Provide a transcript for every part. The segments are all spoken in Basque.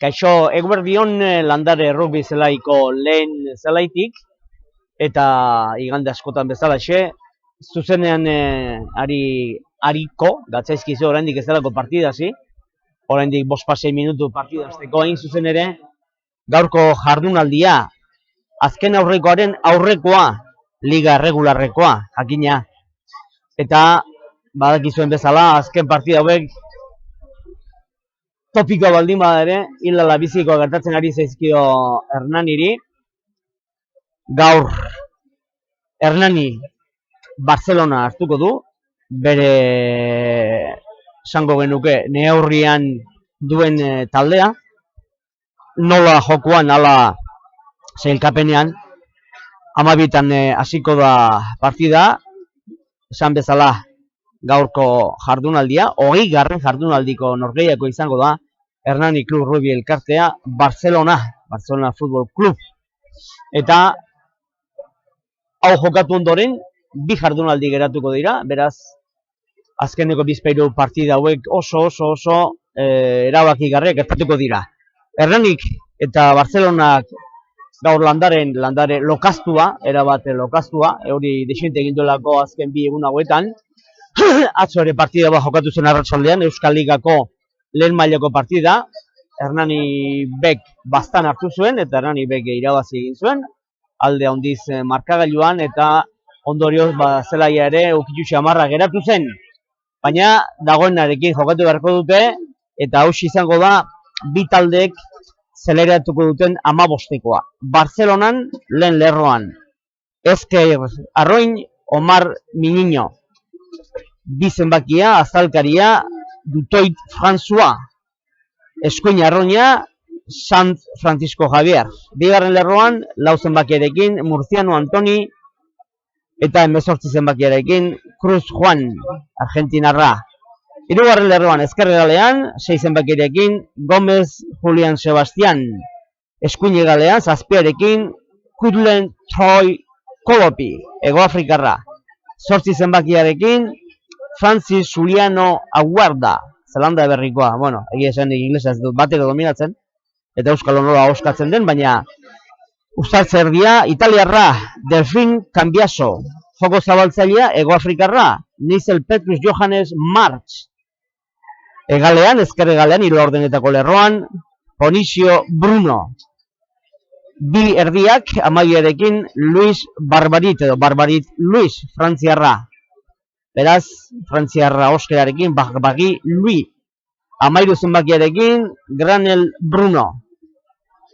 Kaixo, eguberdion landare rugby zelaiko lehen zelaitik, eta igande askotan bezalaxe, zuzenean ariko, gatzaizkizu oraindik ez delako partidasi, oraindik 5-6 minutu partidazteko hain zuzen ere, gaurko jardunaldia, azken aurrekoaren aurrekoa, liga regularrekoa, jakina. Eta, badakizuen bezala, azken partida hauek, topikoa baldin bada ere, hilala bizikoa gertatzen ari zaizkio Hernaniri. Gaur, Hernani Barcelona hartuko du, bere esango genuke neurrian duen taldea. Nola jokoan, ala sailkapenean, 12 hasiko da partida, esan bezala gaurko jardunaldia, 20. jardunaldiko norgehiako izango da, Hernani Club Rugby elkartea, Barcelona Futbol Club. Eta hau jokatu ondoren, 2 jardunaldi geratuko dira, beraz, azkeneko bizpahiru partida hauek oso erabakigarriak gertatuko dira. Hernanik eta Barcelonak gaur landare lokaztua, erabate lokaztua, hori desente egin duelako azken 2 egun hauetan. Atzo ere partida bat jokatu zen arratsaldean, Euskal Ligako lehen mailako partida, Hernani Bek bastan hartu zuen, eta Hernani Bek irabazi egin zuen, alde handiz markagailuan, eta ondorioz zelaia ere ukitu xamarra geratu zen. Baina dagoenarekin jokatu beharko dute, eta hausi izango da, 2 taldeek zeleratuko duten 15-koa. Barcelonan lehen lerroan, Ezker Arroin, Omar Miniño. 2 zenbakia, azalkaria, Dutoit François, Eskuin Arroina, Sant Francisco Javier. 2. lerroan, 4 zenbakiarekin, Murciano Antoni, eta 18 zenbakiarekin, Cruz Juan, Argentinarra. 3. lerroan, Ezkerregalean, 6 zenbakiarekin, Gomez Julian Sebastián. Eskuin egalean, 7arekin, Kudlen Troy Kolopi, Hegoafrikarra. 8 zenbakiarekin, Francis Juliano Aguarda, Zelanda berrikoa, bueno, egia esan inglesa ez dut batero dominatzen, eta euskal nola oskatzen den, baina uztartze erdia, Italiarra, Delfin Cambiaso, joko zabaltzailea, Hegoafrikarra, Nigel Petrus Johannes March. Egalean, ezkerregalean, 3 ordenetako lerroan, Ponicio Bruno. 2 erdiak, amabiarekin, Luis Barbarit, edo Barbarit Luis, Frantziarra. Beraz, Frantziarra oskerarekin, Bagi Lui. 13 zenbakiarekin, Granel Bruno.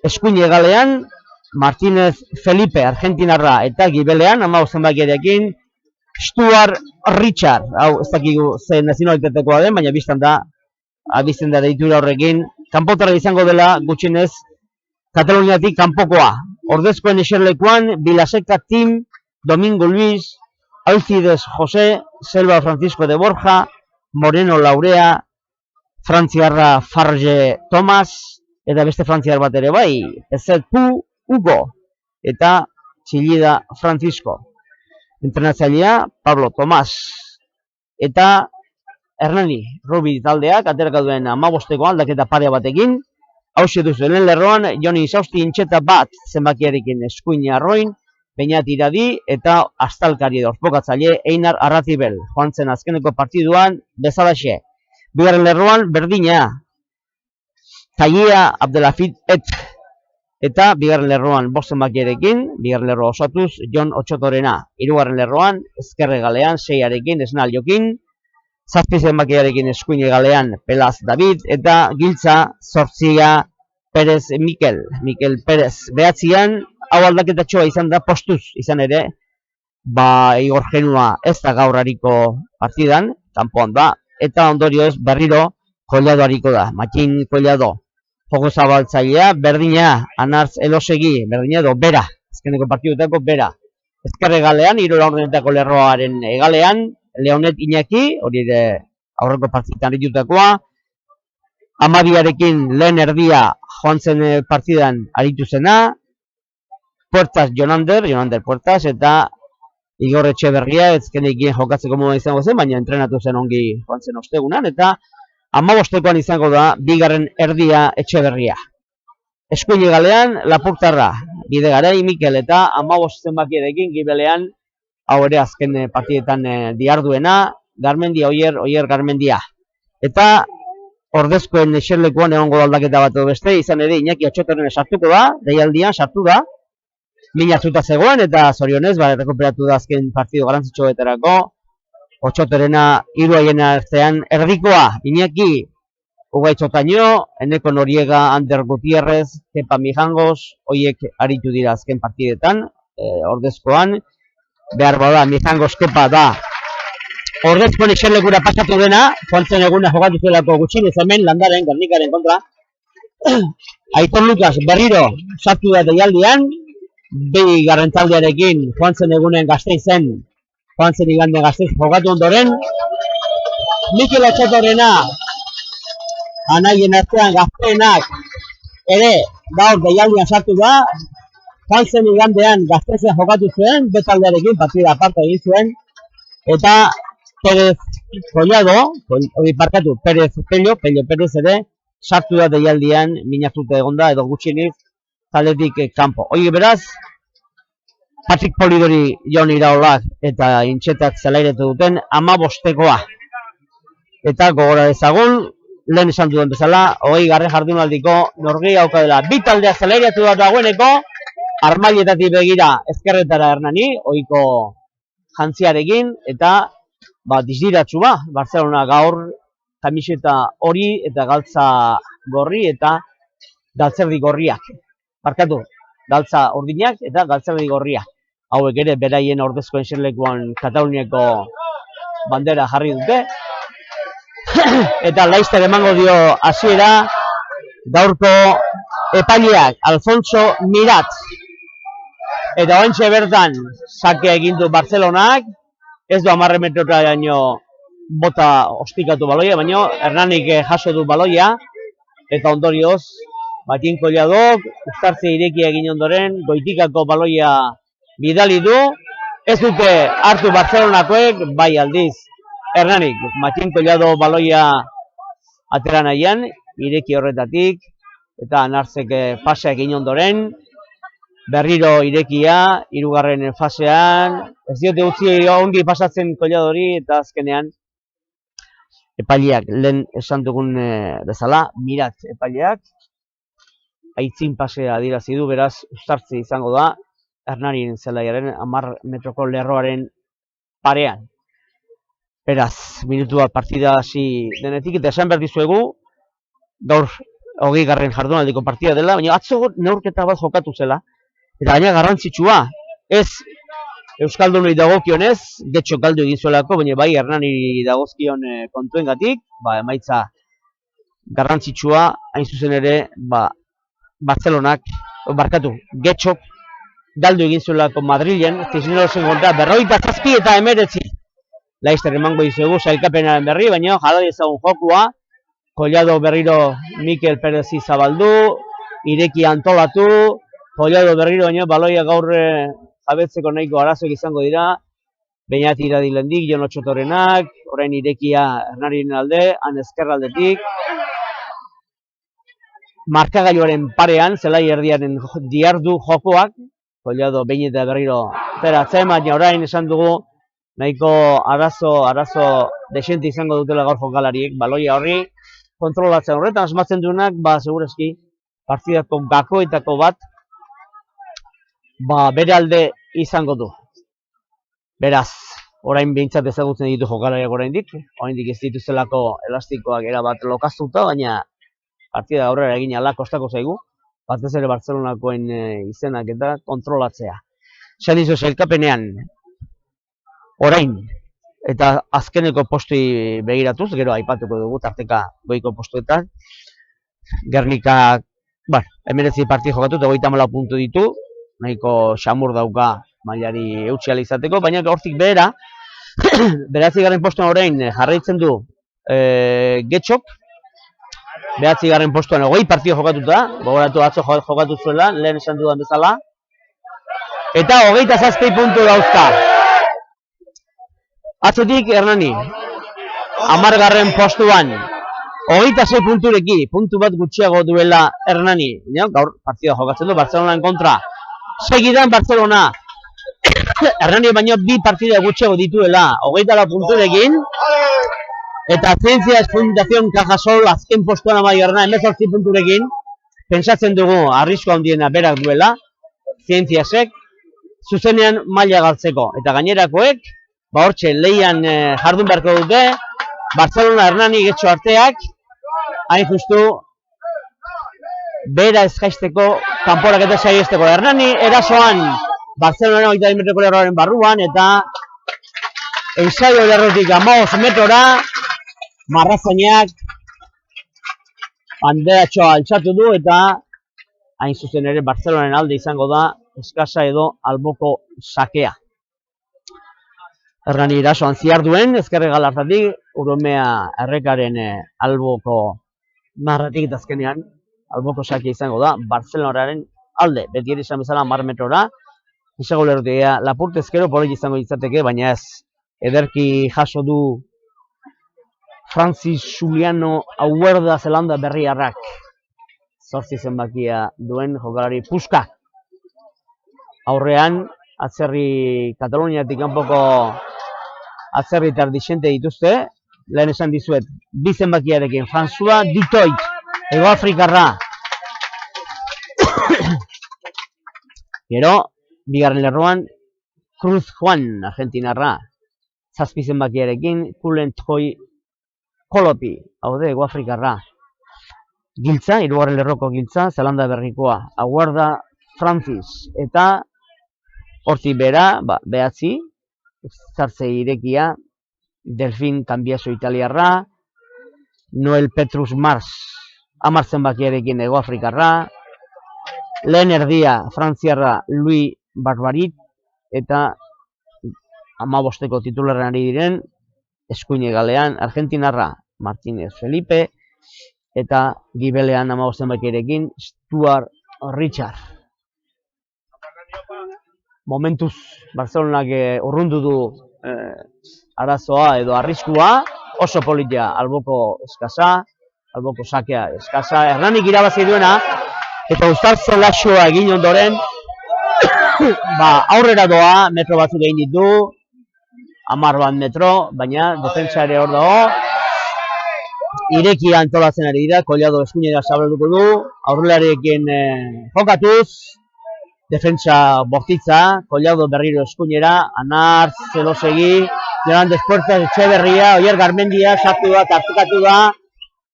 Eskuin egalean, Martínez Felipe, Argentinarra, eta gibelean, 14 zenbakiarekin, Stuart Richard. Hau, ez dakigu zen nazionalitatekoa den, baina biztan da, abizten da deitura horrekin, kanpotarra izango dela, gutxinez, Kataluniatik kanpokoa. Ordezkoen eserlekuan, Vilaseca Tim, Domingo Luis, Alcides José, Selva Francisco de Borja, Moreno Laurea, Frantziarra Farge Thomas, eta beste frantziar bat ere bai, Ezet Pu Hugo, eta Txillida Francisco. Entrenatzailea Pablo Tomás. Eta Hernani Rugby taldeak ateraka duen 15-ko aldaketa parea batekin. Hauxe duzu, lehen lerroan, Joni Sausti intxeta bat zenbakiarekin Eskuin Arroin, Beñat Iradi eta astalkari edo orpokatzaile Einar Arratibel. Joan zen azkeneko partiduan bezalaxe. 2. lerroan berdina, Taia Abdelafit eta 2. lerroan 5 zenbakiarekin, 2. lerroa osatuz, Jon Otxotorena. 3. lerroan, Ezkerregalean 6arekin, Esnal Jokin, 7 zenbakiarekin Eskuin egalean, Pelaz David, eta Giltza 8 Perez Mikel Perez. 9an, hau aldaketatxoa izan da postuz, izan ere, Igor Genua ez da gaur hariko partidan, kanpoan da, eta ondorioz berriro Collado hariko da, Matxin Collado. Joko zabaltzailea, berdina, Anartz Elosegi, berdina edo bera, azkeneko partidutako bera. Ezkerregalean, 3 ordenetako lerroaren egalean, Leonet Iñaki, hori aurreko partidan ditutakoa, 12arekin lehen erdia joan zen partidan aritu zena, Puertas Jonander Puertas, eta Igor Etxeberria, ezkenekin jokatzeko moda izango zen, baina entrenatu zen ongi joan zen ostegunan, eta 15-koan izango da 2. erdia Etxeberria. eskuin galean Lapurtarra, Bidegarai Mikel eta 15 zenbakiarekin gibelean, hau ere azken partidetan diarduena, Garmendia Oier Garmendia. Eta ordezkoen eserlekuan egongo da aldaketa bat edo beste, izan ere Iñaki Atxotorren sartuko da, deialdian sartu da, min atzuta zegoen eta zorionez, rekuperatu da azken partido garantzitsuetarako, Otxotorrena hiru haien artean erdikoa, Iñaki Ugaitzotaino, Eneko Noriega, Ander Gutierrez, Kepa Mijangos, hoiek aritu dira azken partidetan, ordezkoan, behar bada Mijangos Kepa da ordezkoen eserlekura pasatu dena, joan eguna jokatu zuelako gutxinez hemen Landaren, Gernikaren kontra. Aitor Lukas berriro sartu da deialdian, behi garrentzaldiarekin joan zen egunen Gasteizen, joan zen igande Gasteiz jokatu ondoren. Mikel Atxotorrena, anaien artean gazteenak ere gaur deialdian sartu da, joan zen igandean Gasteizen jokatu zuen, betaldearekin partida aparte egin zuen, eta Pérez Collado, Pello Pérez ere, sartu da deialdian minatuta egonda edo gutxieniz taldetik kanpo. Hoi beraz, Patrick Polidori, Jon Iraolak eta Intxetak zelairetu duten 15koa. Eta gogora dezagun, lehen esan duen bezala, 20. jardunaldiko norgehiagoka dela. Bi taldea zelairatu da dagoeneko, armailetatik begira ezkerretara Hernani, ohiko jantziarekin, eta disdiratsu Barcelona gaur kamiseta hori eta galtza gorri eta galtzerdi gorriak. Barkatu, galtza urdinak eta galtzerdi gorriak. Hauek ere beraien ordezkoen eserlekuan Kataluniako bandera jarri dute. Eta Laster emango dio hasiera gaurko epaileak Alfonso Mirat. Eta oraintxe bertan sakea egin du Barcelonak, ez du 10 metrotaraino bota ostikatu baloia, baina Hernanik jaso du baloia, eta ondorioz, Matien Colladok, uztartze irekia egin ondoren, goitikako baloia bidali du, ez dute hartu Barcelonakoek, bai aldiz, Hernanik, Matien Collado baloia atera nahian, ireki horretatik, eta Anarzek paseak egin ondoren, berriro irekia, 3. fasean, ez diote utzi ongi pasatzen Colladori, eta azkenean epaileak, lehen esan dugun bezala, Mirat epaileak, aitzin pasea adirazi du, beraz, uztartze izango da, Hernanien zelaiaren 10 metroko lerroaren parean. Beraz, minutua partida hasi denetik, eta esan behar dizuegu, gaur 20. jardunaldiko partida dela, baina atzo neurketa bat jokatu zela, eta gaina garrantzitsua, ez Euskaldunei dagokionez, getxo galdu egin zuelako, baina bai Hernani dagozkion kontuengatik, emaitza garrantzitsua, hain zuzen ere, Barcelonak, getxok galdu egin zuelako Madrilen, Cisnerosen kontra, 47 eta 19. Laster emango dizuegu sailkapenaren berri, baina jala ezagun jokua, Collado berriro Mikel Perezi zabaldu, ireki antolatu, Collado berriro baina baloia gaur jabetzeko nahiko arazoak izango dira, Beñat iradilendik, Jon Otxotorrenak, orain irekia Hernanien alde, han ezkerraldetik, markagailuaren parean, zelai erdiaren diardu jokoak, Collado behin eta berriro zeratzen, baina orain esan dugu, nahiko arazo desente izango dutela gaur jokalariek, baloia horri kontrolatzen horretan, asmatzen duenak, segurazki, partidako gakoetako bat, bere alde izango du. Beraz, orain behintzat ezagutzen ditu jokalariak oraindik ez dituzelako elastikoak erabat lokaztuta, baina partida aurrera egin ala kostako zaigu, batez ere Barcelonakoen izenak eta kontrolatzea. Esan dizu sailkapenean, orain, eta azkeneko postui begiratuz, gero aipatuko dugu tarteka goiko postuetan, Gernika, 19 partida jokatu eta 34 puntu ditu, nahiko xamur dauka mailari eutsi ahal izateko, baina hortik behera, 9. postuan orain jarraitzen du Getxok, 9. postuan 20 partida jokatuta, gogoratu atzo jokatu zuela, lehen esan dudan bezala, eta 27 puntu dauzka. Atzetik Hernani, 10. postuan 26 punturekin, puntu bat gutxiago duela Hernani. Gaur partida jokatzen du Barcelonaren kontra. Segidan Barcelona. Hernani baino 2 partida gutxiago dituela 24 punturekin. Eta Ciencias Fundación Cajasol azken postuan amaierna 18 punturekin. Pentsatzen dugu arrisku handiena berak duela. Cienciasek zuzenean maila galtzeko. Eta gainerakoek, hortxe leian jardun beharko dute. Barcelona Hernani getxo arteak, hain justu bera ezkaizteko kanporak eta saiesteko. Hernani erasoan Barcelona 20 metroko lerroaren barruan eta ensaio lerrotik 15 metrora Marrazainak banderatxoa altxatu du eta hain zuzen ere Barcelonaren alde izango da eskasa edo alboko sakea. Hernani erasoan ziar duen, ezkerre galartatik, Urumea errekaren alboko marratik eta azkenean alboko sakea izango da Barcelonaren alde. Beti ere izan bezala 10 metrora, izango lerrotea Lapurte ezkero polik izango izateke, baina ez ederki jaso du Francis Juliano Auerda Zelanda berriarrak. 8 zenbakia duen jokalari puska. Aurrean, atzerri Kataluniatik kanpoko atzerritar dixente dituzte. Lehen esan dizuet, 2 zenbakiarekin François Ditoit, Hego Afrikarra. Gero, bigarren lerroan, Cruz Juan, Argentinarra. 7 zenbakiarekin, Kulen Troi Kolopi, haude Hego Afrikarra. Giltza, 3. lerroko Giltza, Zelanda berrikoa, Aguarda Francis, eta hortik bera, behatzi, zartze irekia, Delfin Cambiaso Italiarra, Noel Petrus Mars, 10 zenbakiarekin Hego Afrikarra, lehen erdia Frantziarra Louis Barbarit, eta 15ko titularren ari diren, eskuine galean Argentinarra Martínez Felipe, eta gibelean 15 zenbakiarekin Stuart Richard. Momentuz Barcelonak urrundu du arazoa edo arriskua, oso politia alboko eskasa, alboko sakea eskasa, Hernanik irabazi duena, eta Uztartze laxoa egin ondoren, aurrera doa, metro batzuk egin ditu, 10 metro, baina defentsa ere hor dago, irekia antolatzen ari dira, Collado eskuinera zabalduko du, aurrelariekin jokatuz, defentsa bortitza, Collado berriro eskuinera, Anartz, Zelosegi, Levantes Puertas, Etxeberria, Oier Garmendia, sartu da, tartukatu da,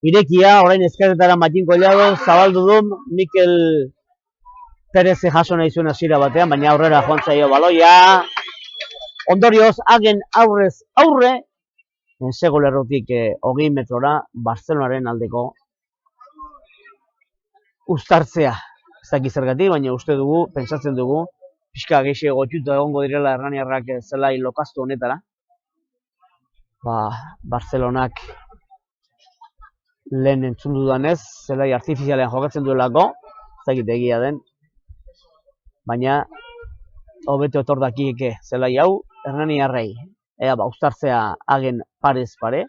irekia, orain ezkerretara Matin Collado, zabaldu du, Mikel Perez jaso nahi zuen hasiera batean, baina aurrera joan zaio baloia. Ondorioz, hagen aurrez aurre, ensego lerrotik 20 metrora, Barcelonaren aldeko uztartzea. Ez dakit zergatik, baina uste dugu, pentsatzen dugu, pixka gehiago gotxuta egongo direla hernaniarrak zelai lokaztu honetara. Barcelonak lehen entzun dudanez, zelai artifizialean jokatzen duelako, ez dakit egia den, baina hobeto etor dakieke zelai hau hernaniarrei. Ea uztartzea hagen parez pare,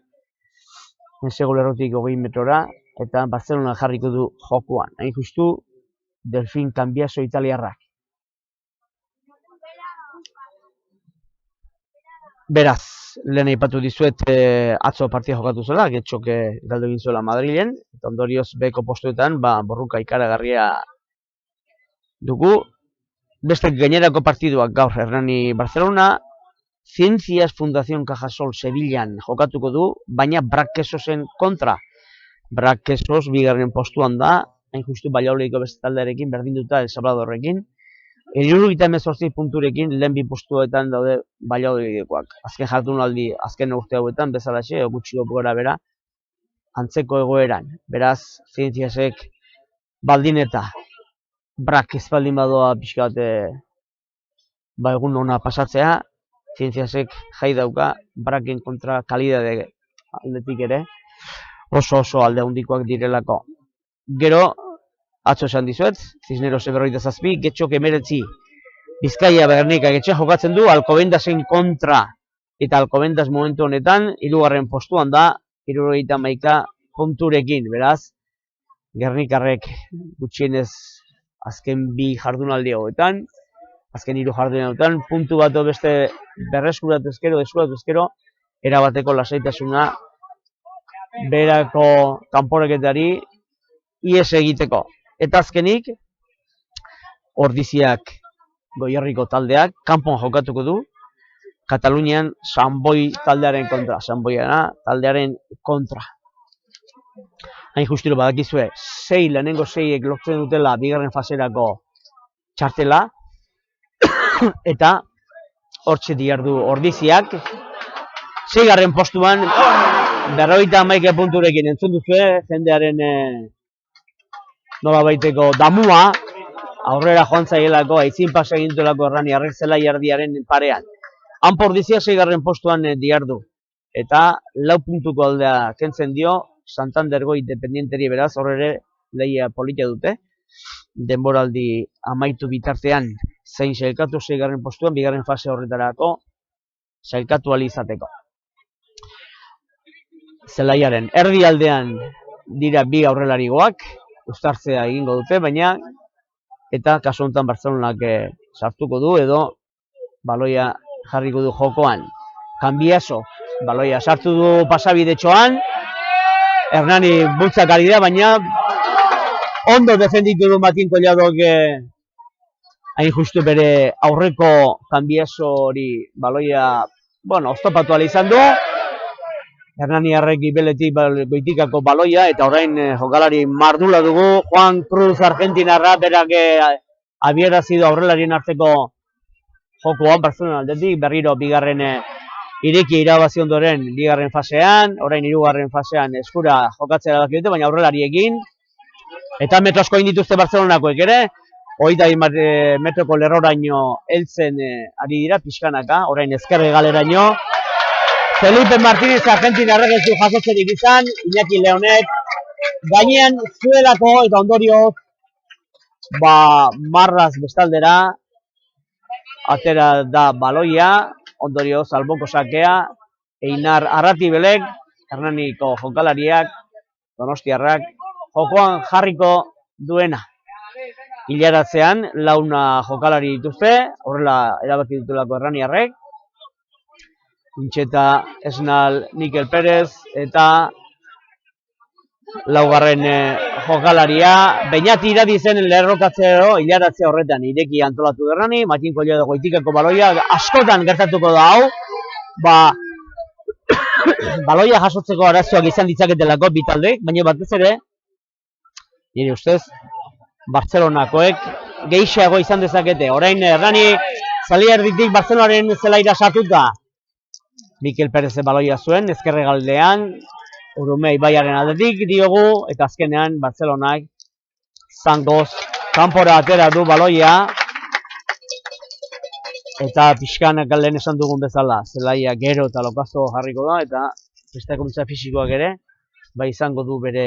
ensego lerrotik 20 metrora, eta Barcelona jarriko du jokuan. Hain justu, Delfin Cambiaso Italiarrak. Beraz, lehen aipatu dizuet atzo partia jokatu zela, getxok galdu egin zuela Madrilen, eta ondorioz beko postuetan borruka ikaragarria dugu. Beste gainerako partiduak gaur Hernani Barcelona, Ciencias Fundación Cajasol Sevillan jokatuko du, baina Braquesosen kontra. Braquesos bigarren postuan da, hain justu Valladolidiko beste taldearekin berdinduta El Salvadorrekin. 78 punturekin lehen 2 postuetan daude Valladolidikoak. Azken jardunaldi, azken urte hauetan bezalaxe, gutxi gora bera, antzeko egoeran. Beraz, Zientziasek baldin eta Brak ez baldin badoa pixka bat egun ona pasatzea, Zientziasek jai dauka Braken kontra kalidade aldetik ere oso alde handikoak direlako. Gero, atzo esan dizuet, Cisneros 47, getxok 19, Bizkaia Bernika getxe jokatzen du Alcobendasen kontra, eta Alcobendas momentu honetan 3. postuan da, 71 punturekin, beraz, Gernikarrek gutxienez azken 2 jardunaldi hauetan, azken 3 jardunaldi hauetan, puntu bat beste berreskuratu ezkero, erabateko lasaitasuna berako kanporaketari ihes egiteko. Eta azkenik, Ordiziak Goierriko taldeak kanpon jokatuko du, Katalunian Sanboi taldearen kontra, Sanboiana taldearen kontra. Hain justiro badakizue, lehenengo 6ek lortzen dutela bigarren faserako txartela, eta hortxe diardu Ordiziak, 6. postuan, 51 punturekin entzun duzue, jendearen nolabaiteko damua, aurrera joan zaielako, aizin pasa egin dutelako Erraniarrek Zelaiardiaren parean. Hanpo Ordizia 6. postuan diardu, eta 4 puntuko aldea kentzen dio, Santandergo Independienteri beraz, hor ere lehia polita dute, denboraldi amaitu bitartean zein sailkatu 6. postuan, bigarren fase horretarako sailkatu izateko. Zelaiaren erdialdean dira 2 aurrelarigoak, uztartzea egingo dute, baina eta kasu honetan Bartzelonak sartuko du edo baloia jarriko du jokoan. Kanbiaso, baloia sartu du pasabidetxoan, Hernani bultzak ari da, baina ondo defenditu du Matin Colladok hain justu bere aurreko Kanbiaso hori baloia, oztopatu ala izan du. Hernaniarrek gibeletik goitikako baloia, eta orain jokalari mardula dugu, Juan Cruz Argentinarra, berak abierazi du aurrelarien arteko jokoan, Barcelona aldetik, berriro bigarren ireki irabazi ondoren bigarren fasean, orain 3. fasean eskura jokatzea erabaki dute, baina aurrelariekin, eta metro asko egin dituzte Barcelonakoek ere, 30 metroko lerroraino heltzen ari dira, pixkanaka, orain ezkerre galeraino. Felipe Martínez Argentinarrek ez du jasotzerik izan, Iñaki Leonek gainean zuelako eta ondorioz marraz bestaldera atera da baloia, ondorioz alboko sakea, Einar Arratibelek, Hernaniko jokalariak, Donostiarrak, jokoan jarriko duena. Hilaratzean, 4 jokalari dituzte, horrela erabaki ditulako Hernaniarrek, Intxeta, Esnal, Mikel Perez, eta 4. jokalaria, Beñati Iradi zen lerrokatzeo hilaratzea horretan ireki antolatu Hernani, Matin Colladok goitikako baloia, askotan gertatuko da hau, baloia jasotzeko arazoak izan ditzaketelako bi taldeek, baina batez ere, nire ustez, Bartzelonakoek gehiago izan dezakete. Orain Hernani Zelaiarditik Bartzelonaren zelaira sartuta, Mikel Perez baloia zuen, ezkerre galdean, Urume ibaiaren aldetik diogu, eta azkenean Bartzelonak zangoz kanpora atera du baloia, eta pixkanak lehen esan dugun bezala, Zelaia gero eta lokazo jarriko da, eta prestakuntza fisikoak ere, izango du bere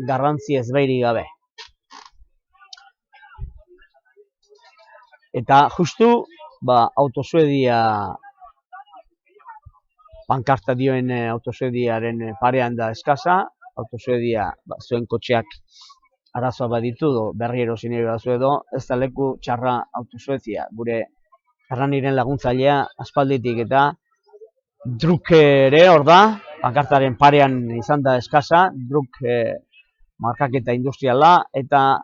garrantzi ezbairik gabe. Eta justu, Autosuedia pankarta dioen Autosuediaren parean da eskasa, Autosuedia zuen kotxeak arazoa baditu, berri erosin edo, ez da leku txarra Autosuedia, gure Hernaniren laguntzailea aspalditik, eta Druk ere hor da, pankartaren parean izan da eskasa, Druk markaketa industriala, eta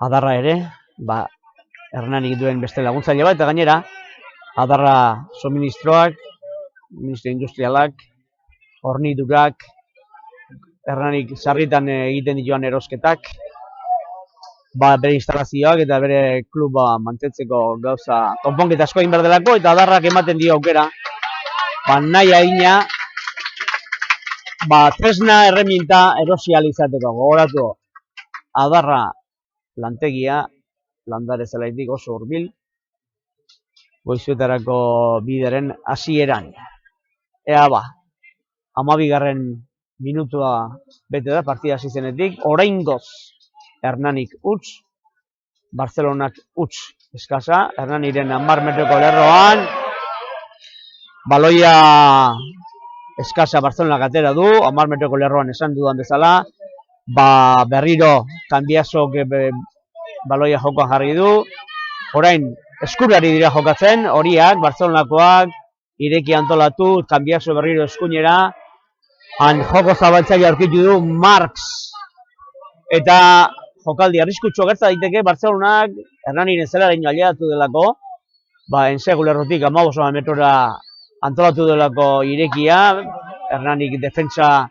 Adarra ere, Hernanik duen beste laguntzaile bat, eta gainera, Adarra suministroak, ministro industrialak, hornidurak, Hernanik sarritan egiten dituan erosketak, bere instalazioak eta bere kluba mantentzeko gauza konponketa asko egin behar delako, eta Adarrak ematen dio aukera, nahi adina, tresna erreminta erosial izateko, gogoratu, Adarra lantegia, Landare Zelaitik oso hurbil, Goizuetarako bideren hasieran. Ea 12. minutua bete da partida hasi zenetik, oraingoz Hernanik huts, Bartzelonak huts eskasa, Hernaniren 10 metroko lerroan, baloia eskasa Barcelonak atera du, 10 metroko lerroan esan dudan bezala, berriro Cambiasok baloia jokoan jarri du, orain eskurari dira jokatzen, horiak, Barcelonakoak, ireki antolatu, Cambiaso berriro eskuinera, joko zabaltzaile aurkitu du Marx, eta jokaldi arriskutsu gertza daiteke Barcelonak Hernaniren zelaraino ailegatu delako, ensegu lerrotik 15 metrora antolatu delako irekia, Hernanik defentsa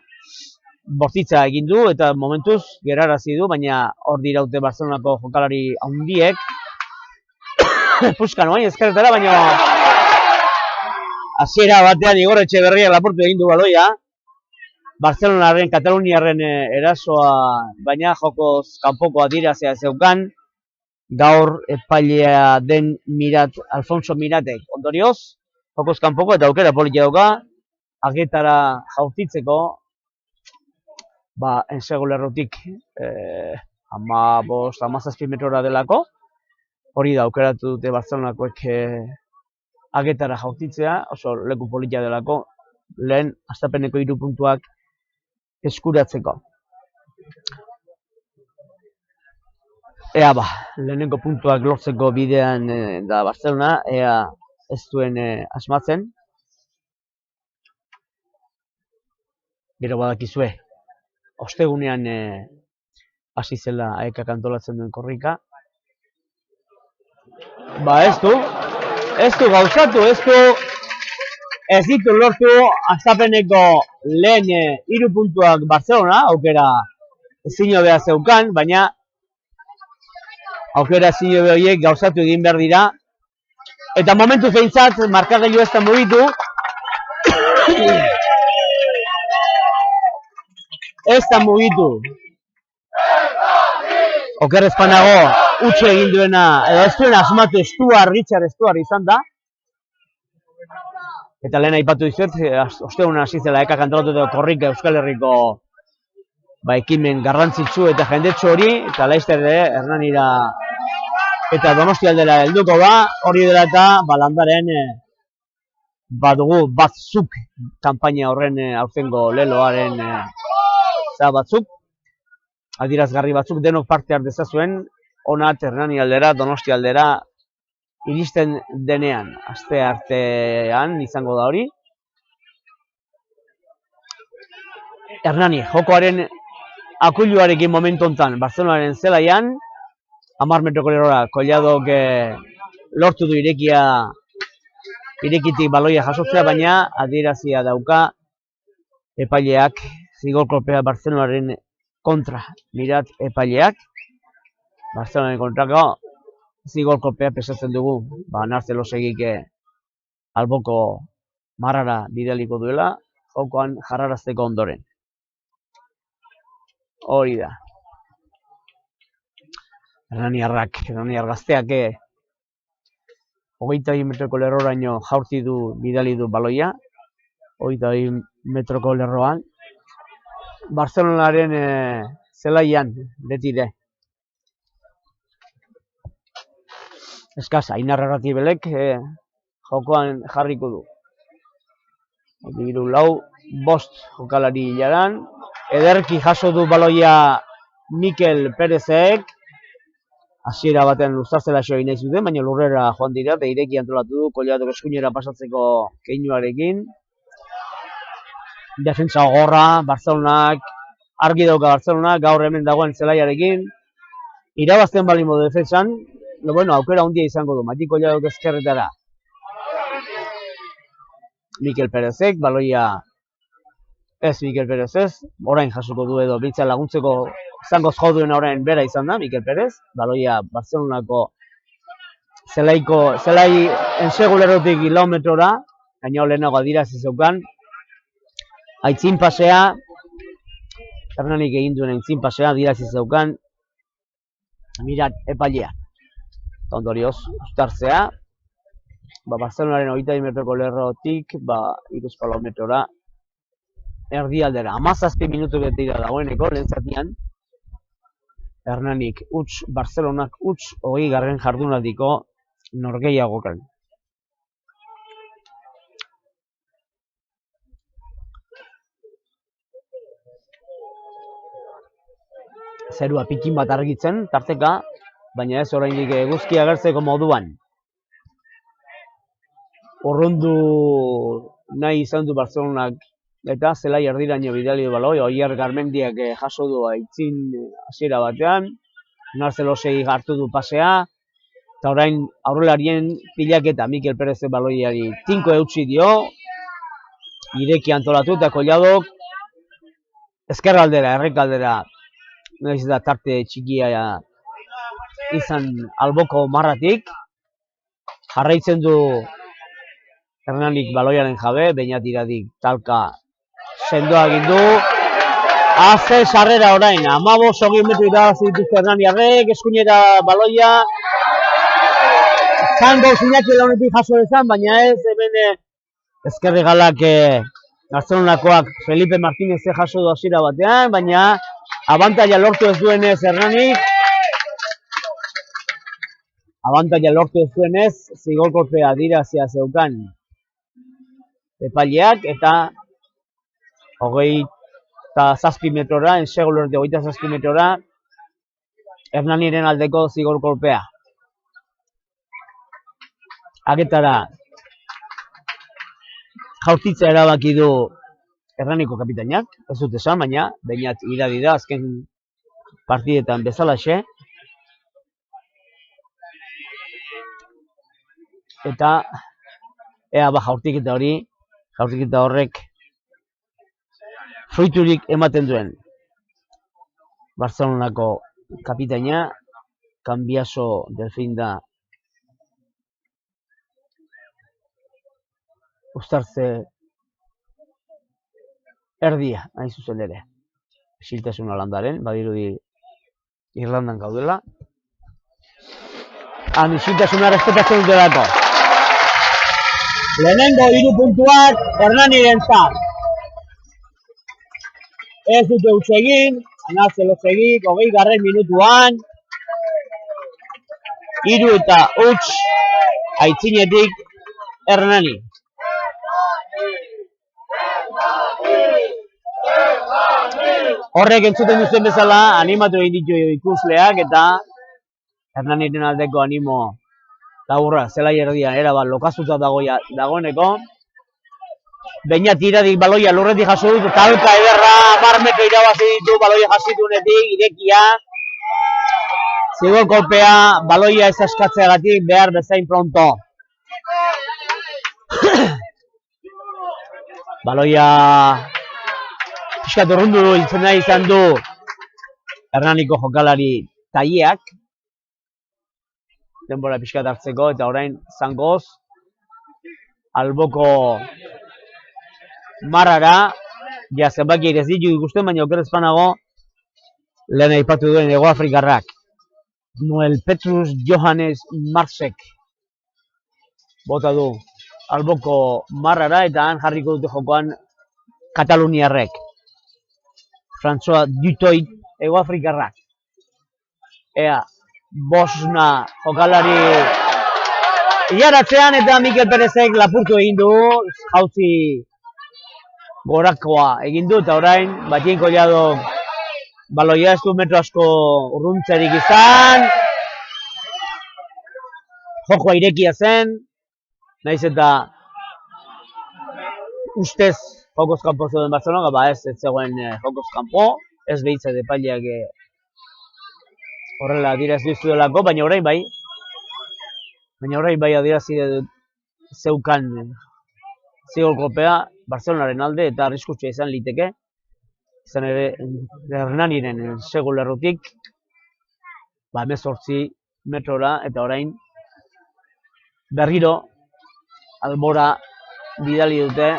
bortitza egin du eta momentuz gerarazi du, baina hor diraute Barcelonako jokalari handiek. Puskan oain ezkerretara, baina hasiera batean Igor Etxeberria lapurtu egin du baloia. Barcelonaren, Kataluniarren erasoa, baina jokoz kanpoko adierazia zeukan. Gaur epailea den Alfonso Miratek ondorioz, jokoz kanpoko eta aukera politia dauka, agetara jaurtitzeko, ensegu lerrotik 15-17 metrora delako, hori da aukeratu dute Barcelonakoek agetara jaurtitzea, oso leku politia delako, lehen hastapeneko 3 puntuak eskuratzeko. Ea lehenengo puntuak lortzeko bidean da Barcelona, ea ez duen asmatzen. Gero badakizue, ostegunean hasi zela AEKak antolatzen duen korrika. Ez du gauzatu, ez ditu lortu hastapeneko lehen 3 puntuak Barcelona, aukera ezin hobea zeukan, baina aukera ezin hobe horiek gauzatu egin behar dira. Eta momentu zeintzat, markagailu ez da mugitu. Ez da mugitu. Oker ezpanago, utxe egin duena, edo ez duen asmatu Richard Stuart izan da. Eta lehen aipatu dizuet, ostegunan hasi zela AEKak antolatu korrika Euskal Herriko ekimen garrantzitsu eta jendetsu hori, eta laizter ere Hernanira eta Donostialdera helduko da, hori dela eta Landaren badugu batzuk kanpaina horren aurtengo leloaren batzuk, adierazgarri batzuk denok parte har dezazuen, onat Hernani aldera, Donostialdera iristen denean, aste artean izango da hori. Hernani, jokoaren akuiluarekin momentu hontan Barcelonaren zelaian, 10 metroko lerrora Colladok lortu du irekitik baloia jasotzea, baina adierazia dauka epaileak zigor-kolpea Barcelonaren kontra. Mirat epaileak, Barcelonaren kontrako zigor-kolpea pesatzen dugu, Narcelosegik alboko marrara bidaliko duela, jokoan jarrarazteko ondoren. Hori da. Hernaniar gazteak 22 metroko lerroraino jaurti du, bidali du baloia, 22 metroko lerroan. Barcelonaren zelaian betire. Eskaz, Ainar Arratibelek jokoan jarriko du. 4-5 jokalari hilaran. Ederki jaso du baloia Mikel Perezek. Hasiera batean luzazela egin nahi zuten, baina lurrera joan dira eta ireki antolatu du Colladok eskuinera pasatzeko keinuarekin. Defentsa gogorra, Barcelonak, argi dauka Barcelonak, gaur hemen dagoen zelaiarekin. Irabazten bali modu defentsan, aukera handia izango du, Mati Colladok ezkerretara. Mikel Perezek, baloia ez Mikel Perez ez, orain jasuko du edo biltza laguntzeko zangoz jo duen orain bera izan da, Mikel Perez, baloia Barcelonako zelai ensegu lerrotik 4 kilometrora, gaina lehenago adirazi zeukan, aitzin pasea, Hernanik egin duen aitzin pasea, adirazi zeukan, Mirat epailea. Ondorioz, ustartzea, Barcelonaren 22 metroko lerrotik, 3 metrora, erdialdera, 17 minutu betira dagoeneko, lehen zatian, Hernanik huts, Barcelonak huts, 20. jardunaldiko norgehiagokan. zerua pikin bat argitzen, tarteka, baina ez oraindik eguzki agertzeko moduan. Urrundu nahi izan du Barcelonak eta zelai erdiraino bidali du baloi, Oier Garmendiak jaso du aitzin hasiera batean, Narcelosei hartu du pasea, eta orain aurrelarien pilaketa Mikel Perez baloiari tinko eutsi dio, ireki antolatu eta Kolladok ezkerraldera, errekaldera, nahiz da tarte txikia izan alboko marratik, jarraitzen du Hernanik baloiaren jabe, Beñat Iradik talka sendoa egin du. Haze sarrera orain, 15 metro irabazi dituzte Hernaniarrek, eskuinera baloia. Zango Iñaki launetik jaso dezan, baina ez, hemen ezkerregalak Barcelonakoak Felipe Martínez jaso du hasiera batean, baina abantaila lortu ez duenez Hernanik. Abantaila lortu ez duenez, zigorkolpea adirazia zeukan epaileak eta 27 metrora, ensegulorte 27 metrora, Hernaniren aldeko zigorkolpea. Aketara jaurtitza erabaki du Hernaniko kapitainak, ez dut esan, baina Beñat Iradi da azken partidetan bezalaxe. Eta ea jaurtiketa horrek fruiturik ematen duen. Barcelonako kapitaina, Cambiaso Delfin da uztartze erdia, hain zuzen ere. Isiltasuna landaren, badirudi Irlandan gaudela. Han isiltasuna respetatzen dutelako. Lehenengo 3 puntuak Hernanirentzat. Ez dute huts egin, Narcelosegik 20. minutuan. 3 eta huts aitzinetik Hernani. Horrek entzuten duzen bezala animatu egin ditu ikusleak eta Hernaniren aldeko animo laburra zelai erdian erabat lokazuta dagoeneko. Beñat Iradik baloia lurretik jaso dut, talka ederra 10 metro irabazi ditu baloia jasitunetik, irekia. Zigor kolpea baloia ez askatzeagatik behar bezain pronto. Baloia pixkat urrundu izan du Hernaniko jokalari Taieak. Denbora pixkat hartzeko eta orain Zangoz alboko marrara, ja zenbakiak ez ditu ikusten, baina oker ezpanago lehen aipatu duen Hego Afrikarrak. Noel Petrus Johannes Marsek bota du alboko marrara eta han jarriko dute jokoan Kataluniarrek. François Dutoit Hego Afrikarrak. Ea, Bosna jokalari hilaratzean eta Mikel Perezek lapurtu egin du, jauzi gorakoa egin du eta orain Batien Kolladok baloia ez du metro asko urruntzerik izan. Jokoa irekia zen, nahiz eta ustez jokoz kanpo zeuden Barcelona, ez zegoen jokoz kanpo, ez behitzat epaileak horrela adierazi zuelako, baina orain bai. Baina orain bai adierazi zeukan zigor kolpea Barcelonaren alde eta arriskutsua izan liteke. Izan ere Hernaniren segulerrutik 18 metrora eta orain berriro albora bidali dute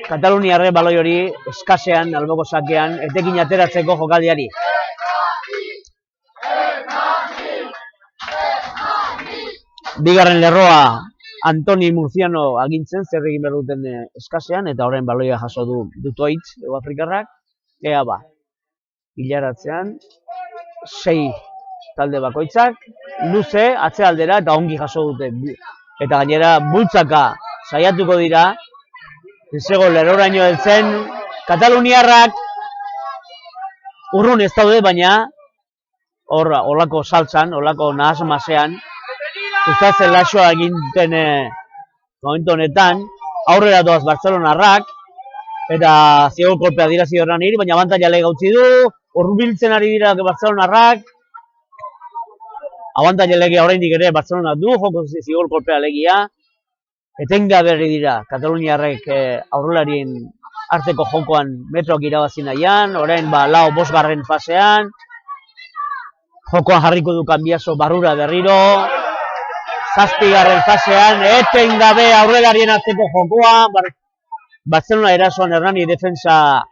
Kataluniarre baloi hori eskasean, alboko sakean, etekin ateratzeko jokaldiari. Bigarren lerroa Antoni Murciano agintzen zer egin behar duten eskasean eta orain baloia jaso du Dutoit Hego Afrikarrak. Ea ba, hilaratzean 6 talde bakoitzak, luze, atzealdera eta ongi jaso dute. Eta gainera bultzaka saiatuko dira, zego lerroraino heltzen, Kataluniarrak urrun ez daude, baina hor, olako saltzan, olako nahasmasean, sustatzen laxoa eginten momentu honetan, aurrera doaz Bartzelonarrak, eta zigor kolpea dira zidorran hiri, baina abantaila gautzi du, hurbiltzen ari dira Bartzelonarrak, abantaila legia oraindik ere Bartzelona du, joko zigor kolpea legia, etengabe ari dira Kataluniarrek aurrelarien arteko jokoan metroak irabazi nahian, orain lau bosgarren fasean, jokoa jarriko du Kanbiaso barrura berriro, 7. fasean, etengabe aurrelarien arteko jokoa, Barcelona erasoan Hernani defensa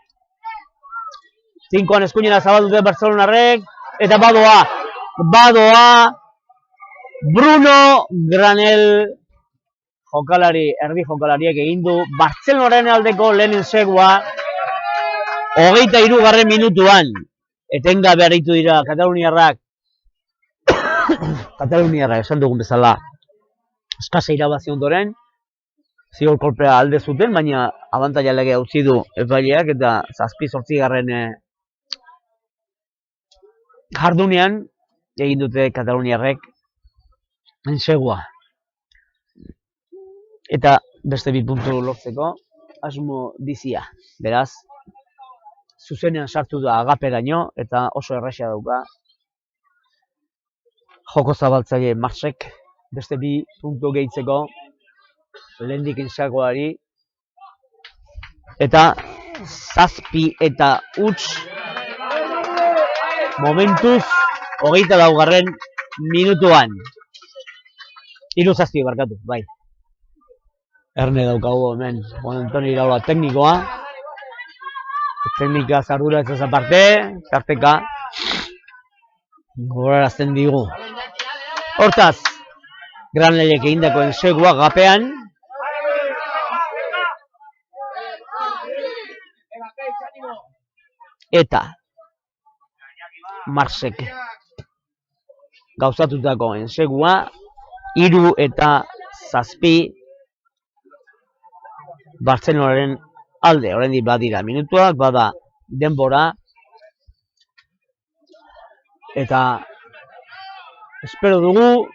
5an eskuinera zabaldute Barcelonarrek, eta badoa Bruno Granel erdi jokalariek egin du Bartzelonaren aldeko lehen segua 23. minutuan. Etengabe aritu dira Kataluniarrak, esan dugun bezala, eskasa irabazi ondoren, zigor kolpea alde zuten, baina abantaila legea utzi du epaileak eta 7-8 jardunean egin dute Kataluniarrek segua. Eta beste 2 puntu lortzeko asmo bizia. Beraz, zuzenean sartu da agaperaino eta oso erraxa dauka joko zabaltzaile Marsek beste 2 puntu gehitzeko lehendik insagoari eta 7 eta huts momentuz 24. minutuan. 3-7 barkatu, bai. Erne daukagu hemen, Juan Antoni Iraola teknikoa. Teknika zardura ez aparte, tarteka gogorarazten digu. Hortaz, Granelek egindako ensegua gapean. Eta Marsek gauzatutako ensegua 3 eta 7 Bartzelonaren alde, oraindik badira minutuak, bada denbora, eta espero dugu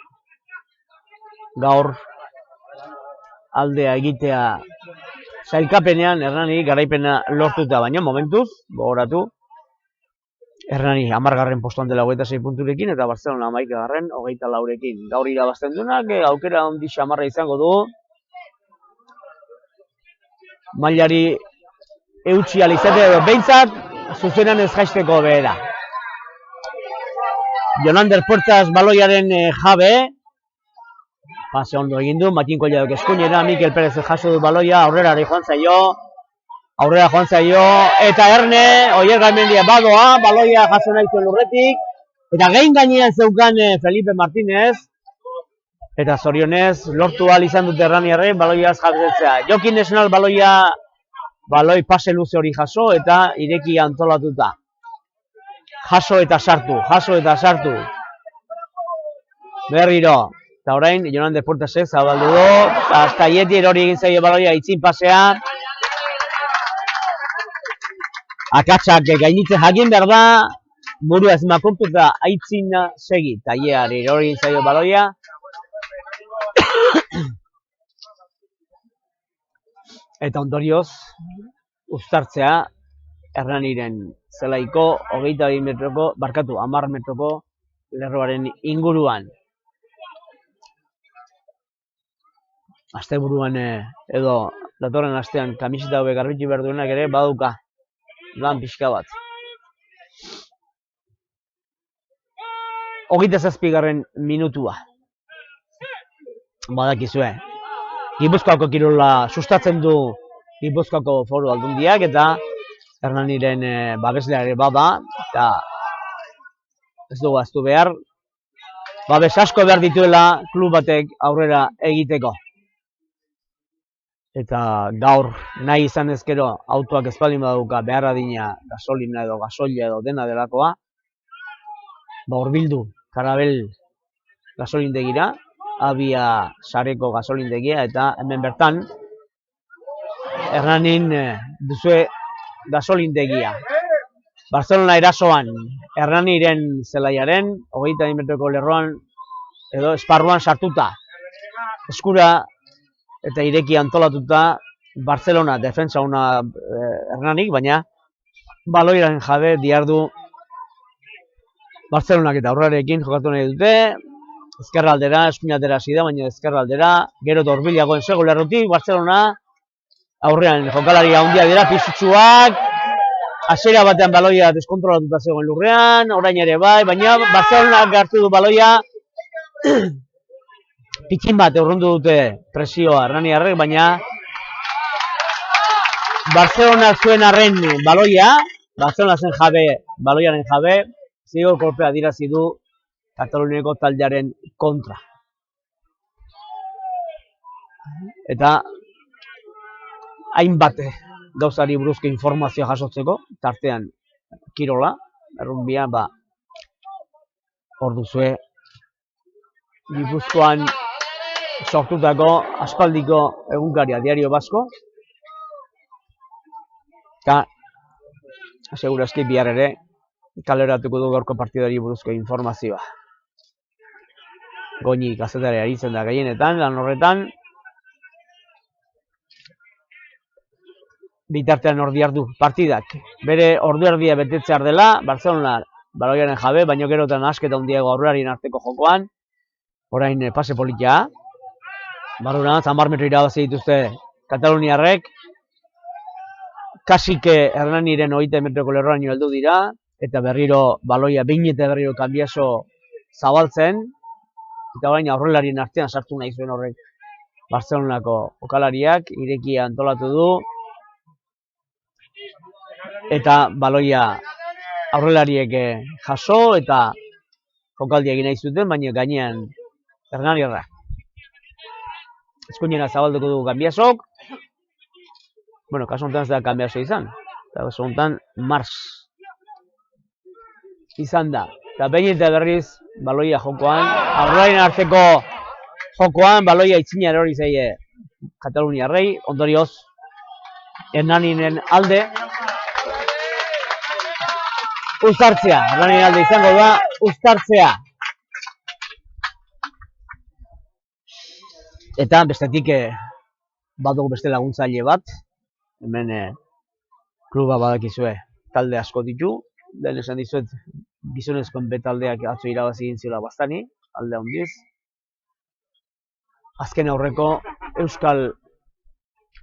gaur aldea egitea sailkapenean Hernani garaipena lortuta, baina momentuz, gogoratu, Hernani 10. postuan dela 26 punturekin eta Barcelona 11. 24rekin. Gaur irabazten duenak, aukera handi xamarra izango du. Mailari eutsi alizatea edo behintzat, zuzenan ez jaisteko behera. Jonander Puertas baloiaren jabe, pase ondo egin du, Matin Kolladok eskuinera, Mikel Perez jaso du baloia, aurrera joan zaio, eta Erne, Oier Garmendia badoa, baloia jaso nahi zuen lurretik, eta gainean zeukan Felipe Martínez, eta zorionez, lortu ahal izan dute Hernaniarren baloiaz jabetzea. Jokin Esnal baloi pase luze hori jaso, eta ireki antolatuta. Jaso eta sartu. Berriro. Eta orain, Jonander Puertasek zabaldu du, hasta Ieti erori egin zaio baloia itzin pasea. Akatsak gainitzen jakin behar da, burua ez makurtu eta aitzina segi. Taileari erori egin zaio baloia. Eta ondorioz, uztartzea, Hernaniren zelaiko 22 metroko, 10 metroko lerroaren inguruan. Asteburuan edo datorren astean kamiseta hobe garbitzu behar duenak ere baduka lan pixka bat. 27. minutua. Badakizue. Gipuzkoako kirola sustatzen du Gipuzkoako Foru Aldundiak eta Hernaniren babesleare bada eta ez dugu ahaztu behar. Babes asko behar dituela klub batek aurrera egiteko. Eta gaur nahi izan ezkero autoak espaldin baduka behar adina gasolina edo gasoila edo dena delakoa, hurbildu Karabel gasolindegira, Abia sareko gasolindegia, eta hemen bertan Hernanin duzue gasolindegia. Barcelona erasoan, Hernaniren zelaiaren, 20 metroko lerroan, edo esparruan sartuta. Eskura eta ireki antolatuta, Barcelona defentsa una Hernanik, baina baloiaren jabe diardu Barcelonak eta aurrarekin jokatu nahi dute, ezkerraldera, eskuinatera hasi da, baina ezkerraldera, gero dorbiliagoen sego lerrotik, Barcelona aurrean jokalari handiak dira, pisutsuak, hasiera batean baloia deskontrolatuta zegoen lurrean, orain ere bai, baina Barcelonak hartu du baloia, pikin bat urrundu dute presioa Hernaniarrek, baina Barcelona zuen arren baloia, Barcelona zen jabe, baloiaren jabe, zigor kolpea dirazi du Kataluniako taldearen kontra. Eta hainbat gauzari buruzko informazioa jasotzeko, tartean kirola, errumbia, hor duzue Gipuzkoan sortutako aspaldiko egunkaria Diario Vasco, eta segurazki bihar ere kaleratuko du gaurko partidari buruzko informazioa. Goñi kazetare aritzen da gehienetan, lan horretan, bitartean ordi hartu partidak. Bere ordu erdia betetzear dela, Barcelona baloiaren jabe, baino gerotan asketa handiago aurrerarien arteko jokoan, orain pase politia, barrura 10 metro irabazi dituzte Kataluniarrek, kasike Hernaniren 20 metroko lerroraino heldu dira, eta berriro baloia behin eta berriro kanbiaso zabaltzen, eta orain aurrelarien artean sartu nahi zuen horrek Barcelonako jokalariak, irekia antolatu du, eta baloia aurrelariek jaso eta jokaldia egin nahi zuten, baina gainean Hernaniarra. Eskuinera zabalduko du kanbiasok, bueno, kasu honetan ez da kanbiaso izan, eta kasu honetan Mars izan da. Eta behin eta berriz baloia jokoan, aurrelarien arteko jokoan, baloia itzina erori zaie Kataluniarrei, ondorioz Hernaninen alde, uztartzea, Hernaninen alde izango da, uztartzea. Eta bestetik badugu beste laguntzaile bat, hemen kluba badakizue talde asko ditu, den esan dizuet gizonezkoen betaldeak atzo irabazi egin ziola bastani, alde handiz. Azken aurreko Euskal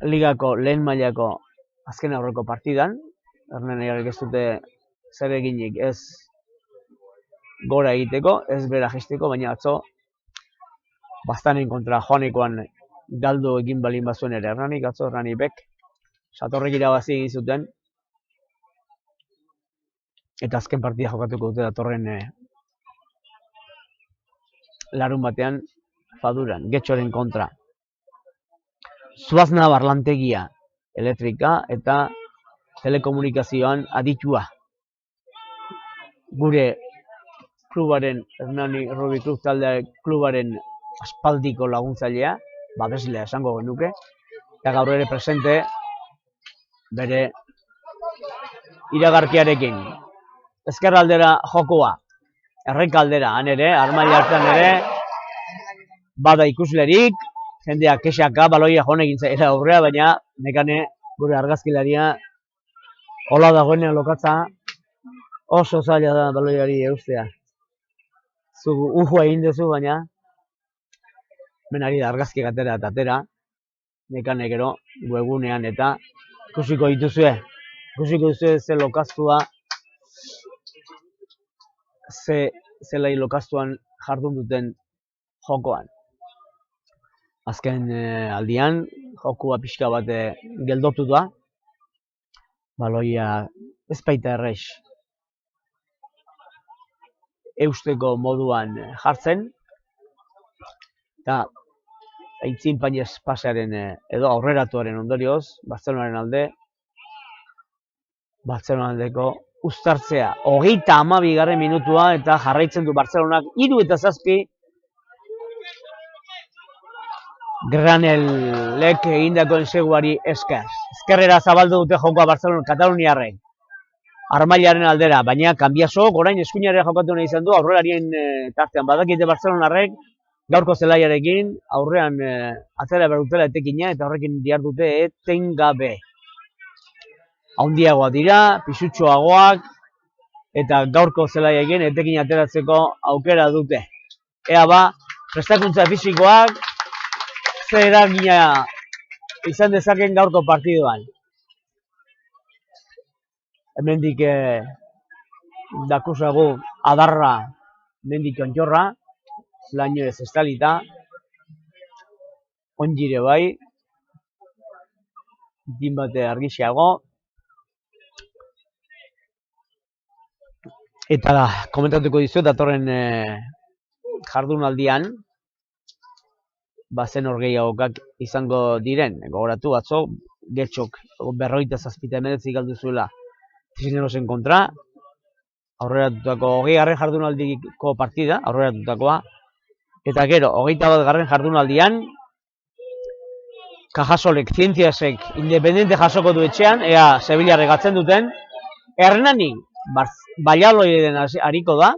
Ligako lehen mailako azken aurreko partidan, Hernaniarrek ez dute zer eginik ez gora egiteko, ez bera jaisteko, baina atzo Bastanen kontra joanekoan galdu egin balin bazuen ere Hernanik, atzo Hernanipek satorrek irabazi egin zuten, eta azken partida jokatuko dute datorren larun batean Faduran, Getxoren kontra. Zuazna barlantegia, elektrika eta telekomunikazioan aditua. Gure klubaren, Hernani Rugby Club talde klubaren aspaldiko laguntzailea, babeslea esango genuke, eta gaur ere presente bere iragarkiarekin. Ezkerraldera jokoa, errekaldera, han ere, armaila hartan ere, bada ikuslerik, jendeak kexaka, baloia joan egin zaila aurrea, baina nekane gure argazkilaria hola dagoenean lokatza, oso zaila da baloiari eustea. Zu egin duzu, baina menari da argazki gatera eta atera, nekane gero webgunean eta ikusiko dituzue. Ikusiko dituzue ze lokaztua, zelai lokaztuan jardun duten jokoan. Azken aldian, jokua pixka bat geldotu da, baloia ez baita errex eusteko moduan jartzen, eta aitzin painez pasearen edo aurreratuaren ondorioz, Barcelonaren alde, Barcelonaren aldeko uztartzea. 32. minutua eta jarraitzen du Barcelonak 3 eta 7 Granelek egindako enseguari esker. Ezkerrera zabaldu dute jokoa Barcelona Kataluniarrek. Armailaren aldera, baina Kanbiasok orain eskuinarea jokatu nahi izan du aurrelarien tartean. Badakite Barcelonarrek gaurko zelaiarekin aurrean atzera behar dutela etekina eta horrekin dihardute etengabe. Handiagoak dira, pisutsuagoak eta gaurko zelaiarekin etekin ateratzeko aukera dute. Ea ba, prestakuntza fisikoak zer eragina izan dezaken gaurko partiduan. Hemendik dakusagu adarra mendik ontxorra, laino ez estalita, onjire bai, din bate argixiago, eta komentatuko dizuet datorren jardunaldian, bazen hor gehiagokak izango diren, gogoratu atzo, Getxok 57 galdu zuela Cisnerosen kontra, aurreratutako 20. jardunaldiko partida, aurreratutakoa, eta gero, 21. jardunaldian, Cajasolek, Zientziasek, Independente jasoko du etxean, ea Sevillarrek atzen duten, Hernani, Valladoliden hariko da,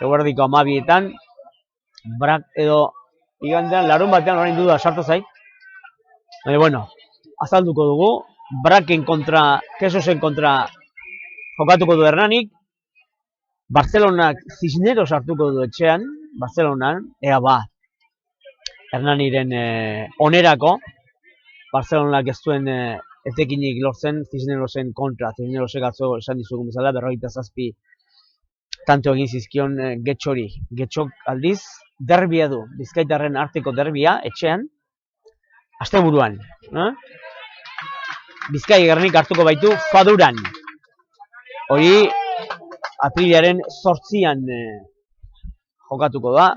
eguerdiko 12etan, Brak edo igandean, larun batean orain duda sartu zait, baina bueno, azalduko dugu, Braken kontra, Kesosen kontra jokatuko du Hernanik, Barcelonak Cisneros hartuko du etxean, Barcelonan, ea ba, Hernaniren onerako, Barcelonak ez duen etekinik lortzen Cisnerosen kontra, Cisnerosek atzo esan dizugun bezala, 47 tanto egin zizkion Getxori. Getxok aldiz, derbia du, Bizkaitarren arteko derbia, etxean, asteburuan. Bizkai Gernik hartuko baitu Faduran. Hori, aprilaren 8an jokatuko da,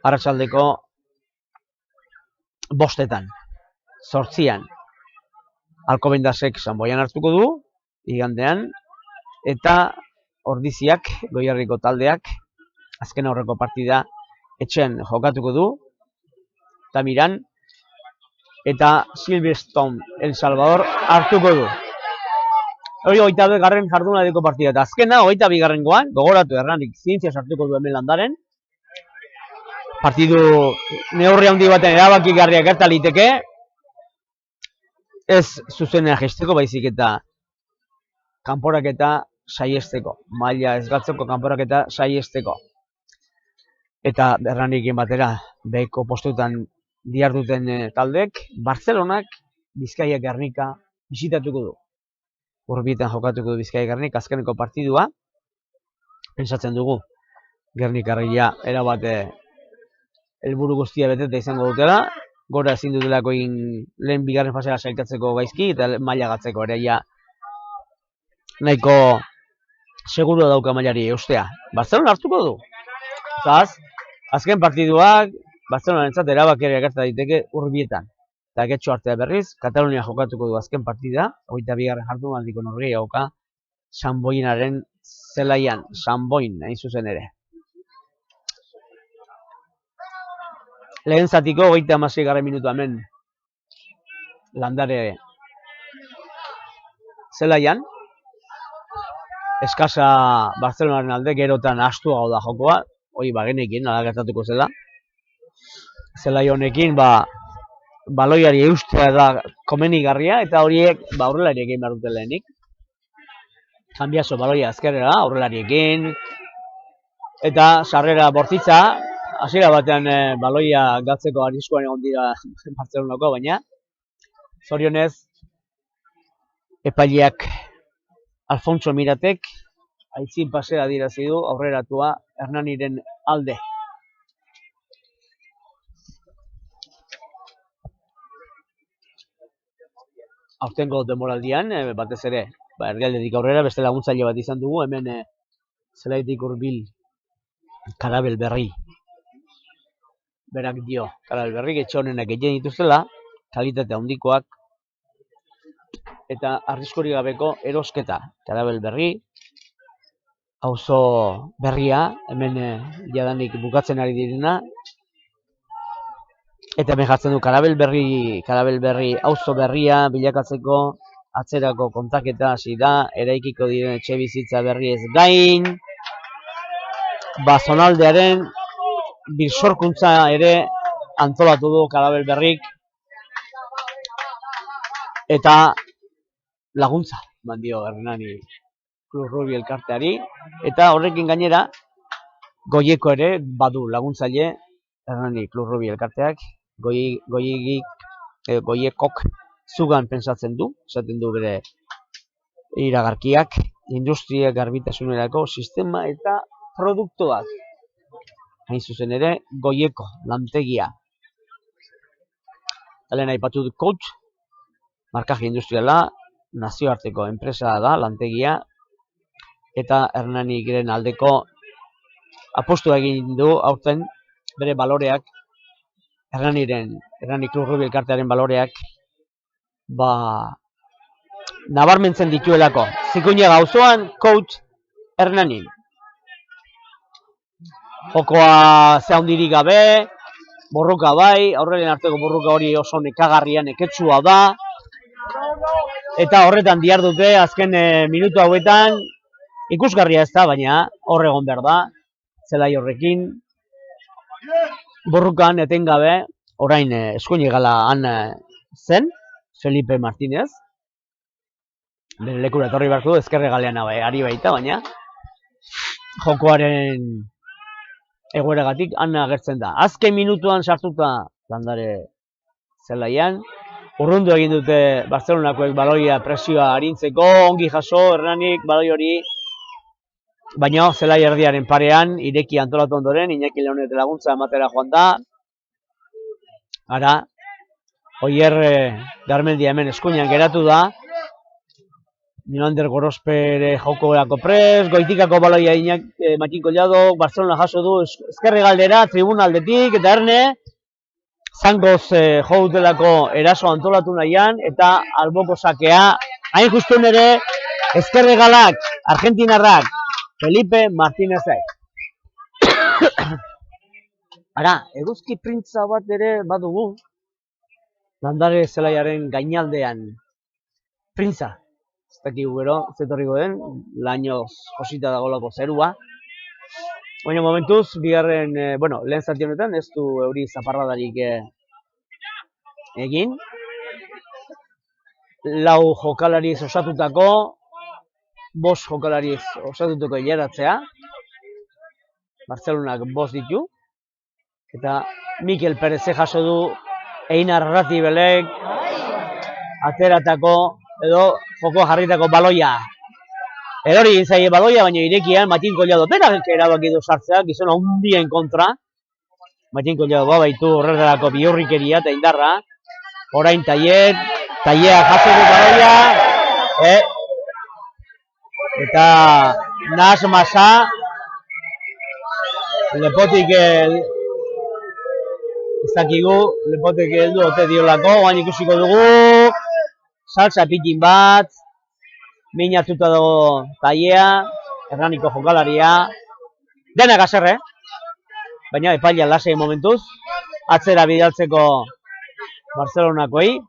arratsaldeko 5etan, 8an. Alkobendasek Sanboian hartuko du, igandean, eta Ordiziak, Goierriko taldeak, azken aurreko partida etxean jokatuko du, Tamiran, eta Silverstone El Salvador hartuko du. Hori 22. jardunaldiko partida, eta azkena 22. gogoratu Hernanik Zientzias hartuko du hemen Landaren. Partidu neurri handi baten erabakigarria gerta liteke, ez zuzenea jesteko, baizik eta kanporaketa saiesteko, maila ez galtzeko kanporaketa saiesteko. Eta Hernanikin batera, beheko postutan diharduten taldek, Barcelonak Bizkaia Gernika bisitatuko du. Urbietan jokatuko du Bizkaia Gernik azkeneko partidua. Pentsatzen dugu, Gernikarria erabate helburu guztia beteta izango dutela, gora ezin dutelako egin lehen bigarren fasea sailkatzeko gaizki, eta maila gatzeko ere ja nahiko seguru dauka mailari eustea. Barcelona hartuko du. Zaz, azken partiduak Barcelonarentzat erabakiera gerta daiteke Urbietan. Eta Getxo artea berriz, Katalunia jokatuko du azken partida, 22. jardunaldiko norgehiagoka, Sanboinaren zelaian, Sanboin hain zuzen ere. Lehen zatiko 36. minutu hemen Landare zelaian, eskasa Barcelonaren alde, gerotan astuago da jokoa, hori bagenekin, ala gertatuko zela. Zelai honekin, baloiari eustea da komenigarria, eta horiek aurrelariek egin behar dute lehenik. Kanbiaso baloia azkerrera, aurrelariek egin, eta sarrera bortitza, hasiera batean baloia galtzeko arriskuan egon dira Barcelonako, baina zorionez epaileak Alfonso Miratek aitzin pasea adierazi du aurreratua Hernaniren alde. Aurtengo denboraldian, batez ere, erdialdetik aurrera, beste laguntzaile bat izan dugu, hemen zelaitik hurbil Karabel Berri. Berak dio, Karabel Berri etxe honenak egin dituztela, kalitate handikoak, eta arriskurik gabeko erosketa. Karabel Berri, auzo berria, hemen jadanik bukatzen ari direna, eta hemen jartzen du Karabel Berri auzo berria bilakatzeko atzerako kontaketa hasi da, eraikiko diren etxe bizitza berriez gain, zonaldearen birsorkuntza ere antolatu du Karabel Berrik, eta laguntza dio Hernani Cruz Rugby elkarteari, eta horrekin gainera Goieko ere badu laguntzaile Hernani Cruz Rugby elkarteak, Goiekok zugan pentsatzen du, esaten du bere iragarkiak, industria garbitasunerako sistema eta produktuak. Hain zuzen ere, Goieko lantegia. Lehen aipatu dut Coach, markaje industriala, nazioarteko enpresa da lantegia, eta Hernanikren aldeko apostu egin du aurten bere baloreak, Hernani Cruz Rugby elkartearen baloreak, nabarmentzen dituelako. Zikuña gauzoan, Coach Hernani. Jokoa ze handirik gabe, borroka bai, aurrelen arteko borroka hori oso nekagarria, neketsua da, eta horretan dihardute azken minutu hauetan, ikusgarria ez da, baina hor egon behar da, zelai horrekin, borrokan etengabe, orain eskuin gala han zen, Felipe Martínez, bere lekura etorri beharko du, ezkerre galean ari baita, baina jokoaren egoeragatik han agertzen da. Azken minutuan sartuta landare zelaian, urrundu egin dute Barcelonakoek baloia presioa arintzeko, ongi jaso Hernanik baloi hori, baina zelai erdiaren parean, ireki antolatu ondoren, Iñaki Leonet laguntza ematera joan da. Ara, Oier Garmendia hemen eskuinan geratu da, Mirander Gorospere jokoerako pres, Goitikako baloia Matin Collado, Barcelona jaso du ezkerre galdera, tribuna aldetik, eta Erne, zangoz jo dutelako eraso antolatu nahian, eta alboko sakea, hain justun ere, ezkerre galak, argentinarrak, Felipe Martínezek. Ara, eguzki printza bat ere badugu, landare zelaiaren gainaldean, printza. Ez dakigu gero, zetorriko den, lainoz josita dagolako zerua. Baina momentuz, lehen zati honetan, ez du euri zaparradarik egin. 4 jokalariz osatutako, 5 jokalariz osatutako hileratzea. Barcelonak 5 ditu. Eta Mikel Perez jaso du Einar Ratibelek ateratako edo joko jarritako baloia. Erori zaie baloia, baina irekian Matin Collado berak erabaki du sartzea, gizona hundien kontra. Matin Collado baitu horretarako bihurrikeria eta indarra. Orain Taier jaso du baloia. Eta Nas Masa lepotik ez dakigu, lepotik heldu ote diolako, oain ikusiko dugu. Salsa pitin bat, minatuta dago Taiea, Hernaniko jokalaria, denak haserre, baina epaila lasei momentuz, atzera bidaltzeko Barcelonakoi.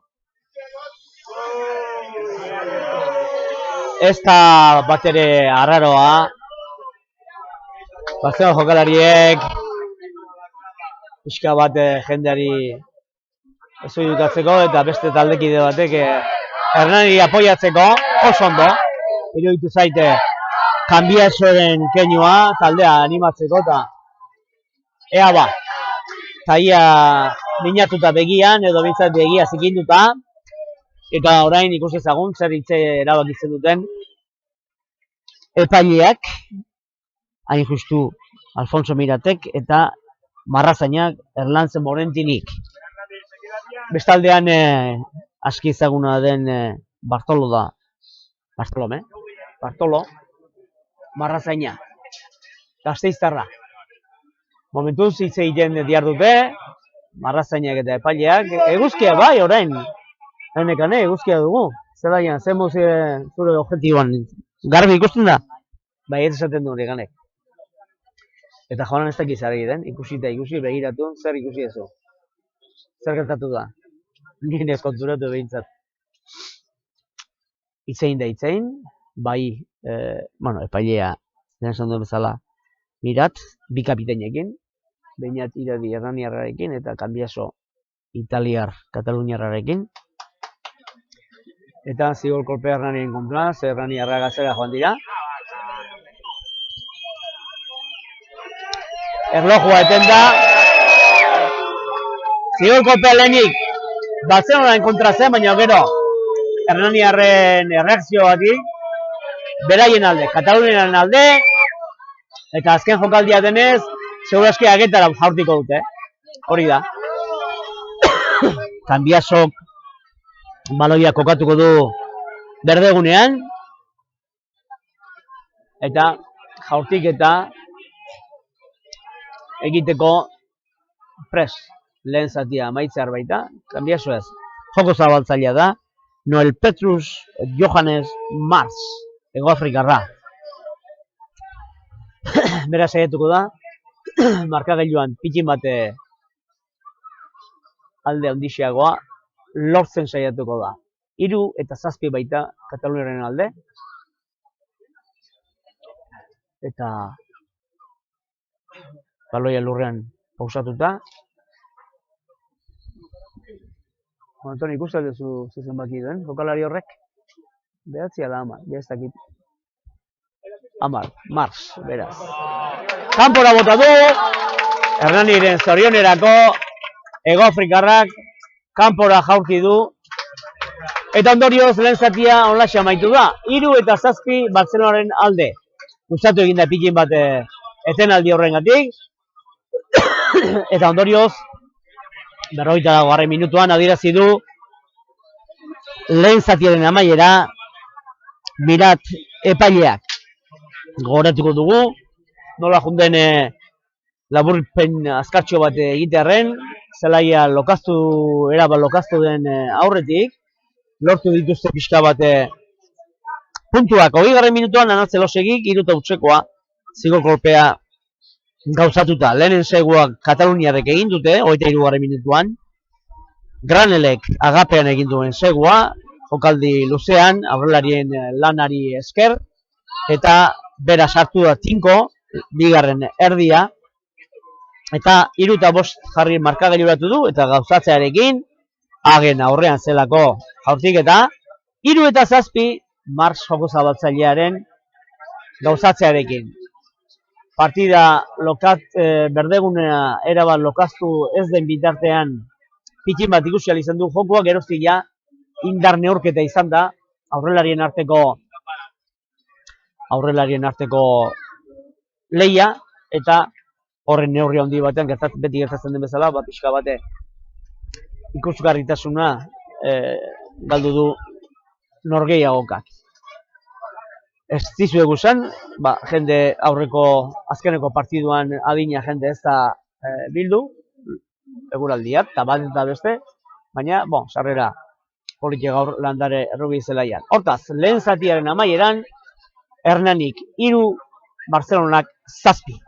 Ez da bat ere arraroa, Barcelona jokalariek, pixka bat jendeari ezoidutatzeko eta beste taldekide batek Hernani apoiatzeko, oso ondo, iruditu zaite kanbiazoren keinua, taldea animatzeko eta ea ba, Taia minatuta begian edo bintzat begia zikinduta, eta orain ikus ezagun zer hitze erabakitzen duten epaileak, hain justu Alfonso Miratek eta marrazainak Erlantze Morentinik. Bestaldean aski ezaguna den Bartolo, marrazaina, Gasteiztarra. Momentuz hitz egiten dihardute, marrazainak eta epaileak, eguzkia bai orain, henekane eguzkia dugu, zelaian, zen zure objektiboan, garbi ikusten da? Bai, ez esaten du ganek. Eta joanan ez dakiz ari den, ikusi begiratu, zer ikusi ezu? Zer gertatu da? Nire konturatu behintzat. itzein da itzein, bai, epailea, lehen esan duen bezala, Mirat, bi kapitainekin, Beñat Iradi Hernaniarrarekin eta Cambiaso Italiar Kataluniarrarekin. Eta zigor kolpea Hernanien kontra, ze Hernaniarra gazera joan dira. Erlojua eten da. Zigor kolpea lehenik, Barcelonaren kontra zen, baina gero Hernaniarren erreakzioatik, beraien alde, Kataluniaren alde, eta azken jokaldia denez, segurazki agetara jaurtiko dute, hori da. Cambiasok baloia kokatuko du berdegunean, eta jaurtiketa egiteko pres lehen zatia amaitzear baita, Cambiaso ez, joko zabaltzailea da, Noel Petrus Johannes Mars, Hegoafrikarra. Bera saiatuko da, markagailuan pitin bate alde handixiagoa lortzen saiatuko da. 3 eta 7 baita Kataluniaren alde. Eta baloia lurrean pausatuta. Antoni, ikusten duzu zenbaki duen, jokalari horrek? 9 ala 10, ja ez dakit. 10, Mars, beraz. Kanpora bota du, Hernaniren zorionerako, Hegoafrikarrak kanpora jaurti du, eta ondorioz lehen zatia onlaxe amaitu da. 3 eta 7 Barcelonaren alde. Gustatu egin da pikin bat etenaldi horrengatik, eta ondorioz 40. minutuan adierazi du lehen zatiaren amaiera Mirat epaileak. Gogoratuko dugu, nola junden laburpen azkartxo bat egitearren, zelaia erabat lokaztu den aurretik, lortu dituzte pixka bat puntuak. 20. minutuan anatzelosegik 3-0 zigor kolpea gauzatuta. Lehenen seguak Kataluniarrek egin dute, 23. minutuan. Granelek agapean egin duen segua, jokaldi luzean, aurrelarien lanari esker, eta bera sartu da 5, bigarren erdia, eta 3 eta 5 jarri markagailuratu du, eta gauzatzearekin, hagen aurrean zelako jaurtiketa, 3 eta 7 Mars joko zabaltzailearen gauzatzearekin. Partida berdegunea erabat lokaztu ez den bitartean pikin bat ikusi ahal izan du jokoa, geroztik ja indar neurketa izan da aurrelarien arteko leia, eta horren neurri handi batean beti gertatzen den bezala, pixka bate ikusgarritasuna galdu du norgehiagokak. Ez dizuegu zen, jende aurreko azkeneko partiduan adina jende ez da bildu, eguraldiak, eta bat eta beste, baina, sarrera politxe gaur Landare Errubi zelaian. Hortaz, lehen zatiaren amaieran, Hernanik 3, Barcelonak 7.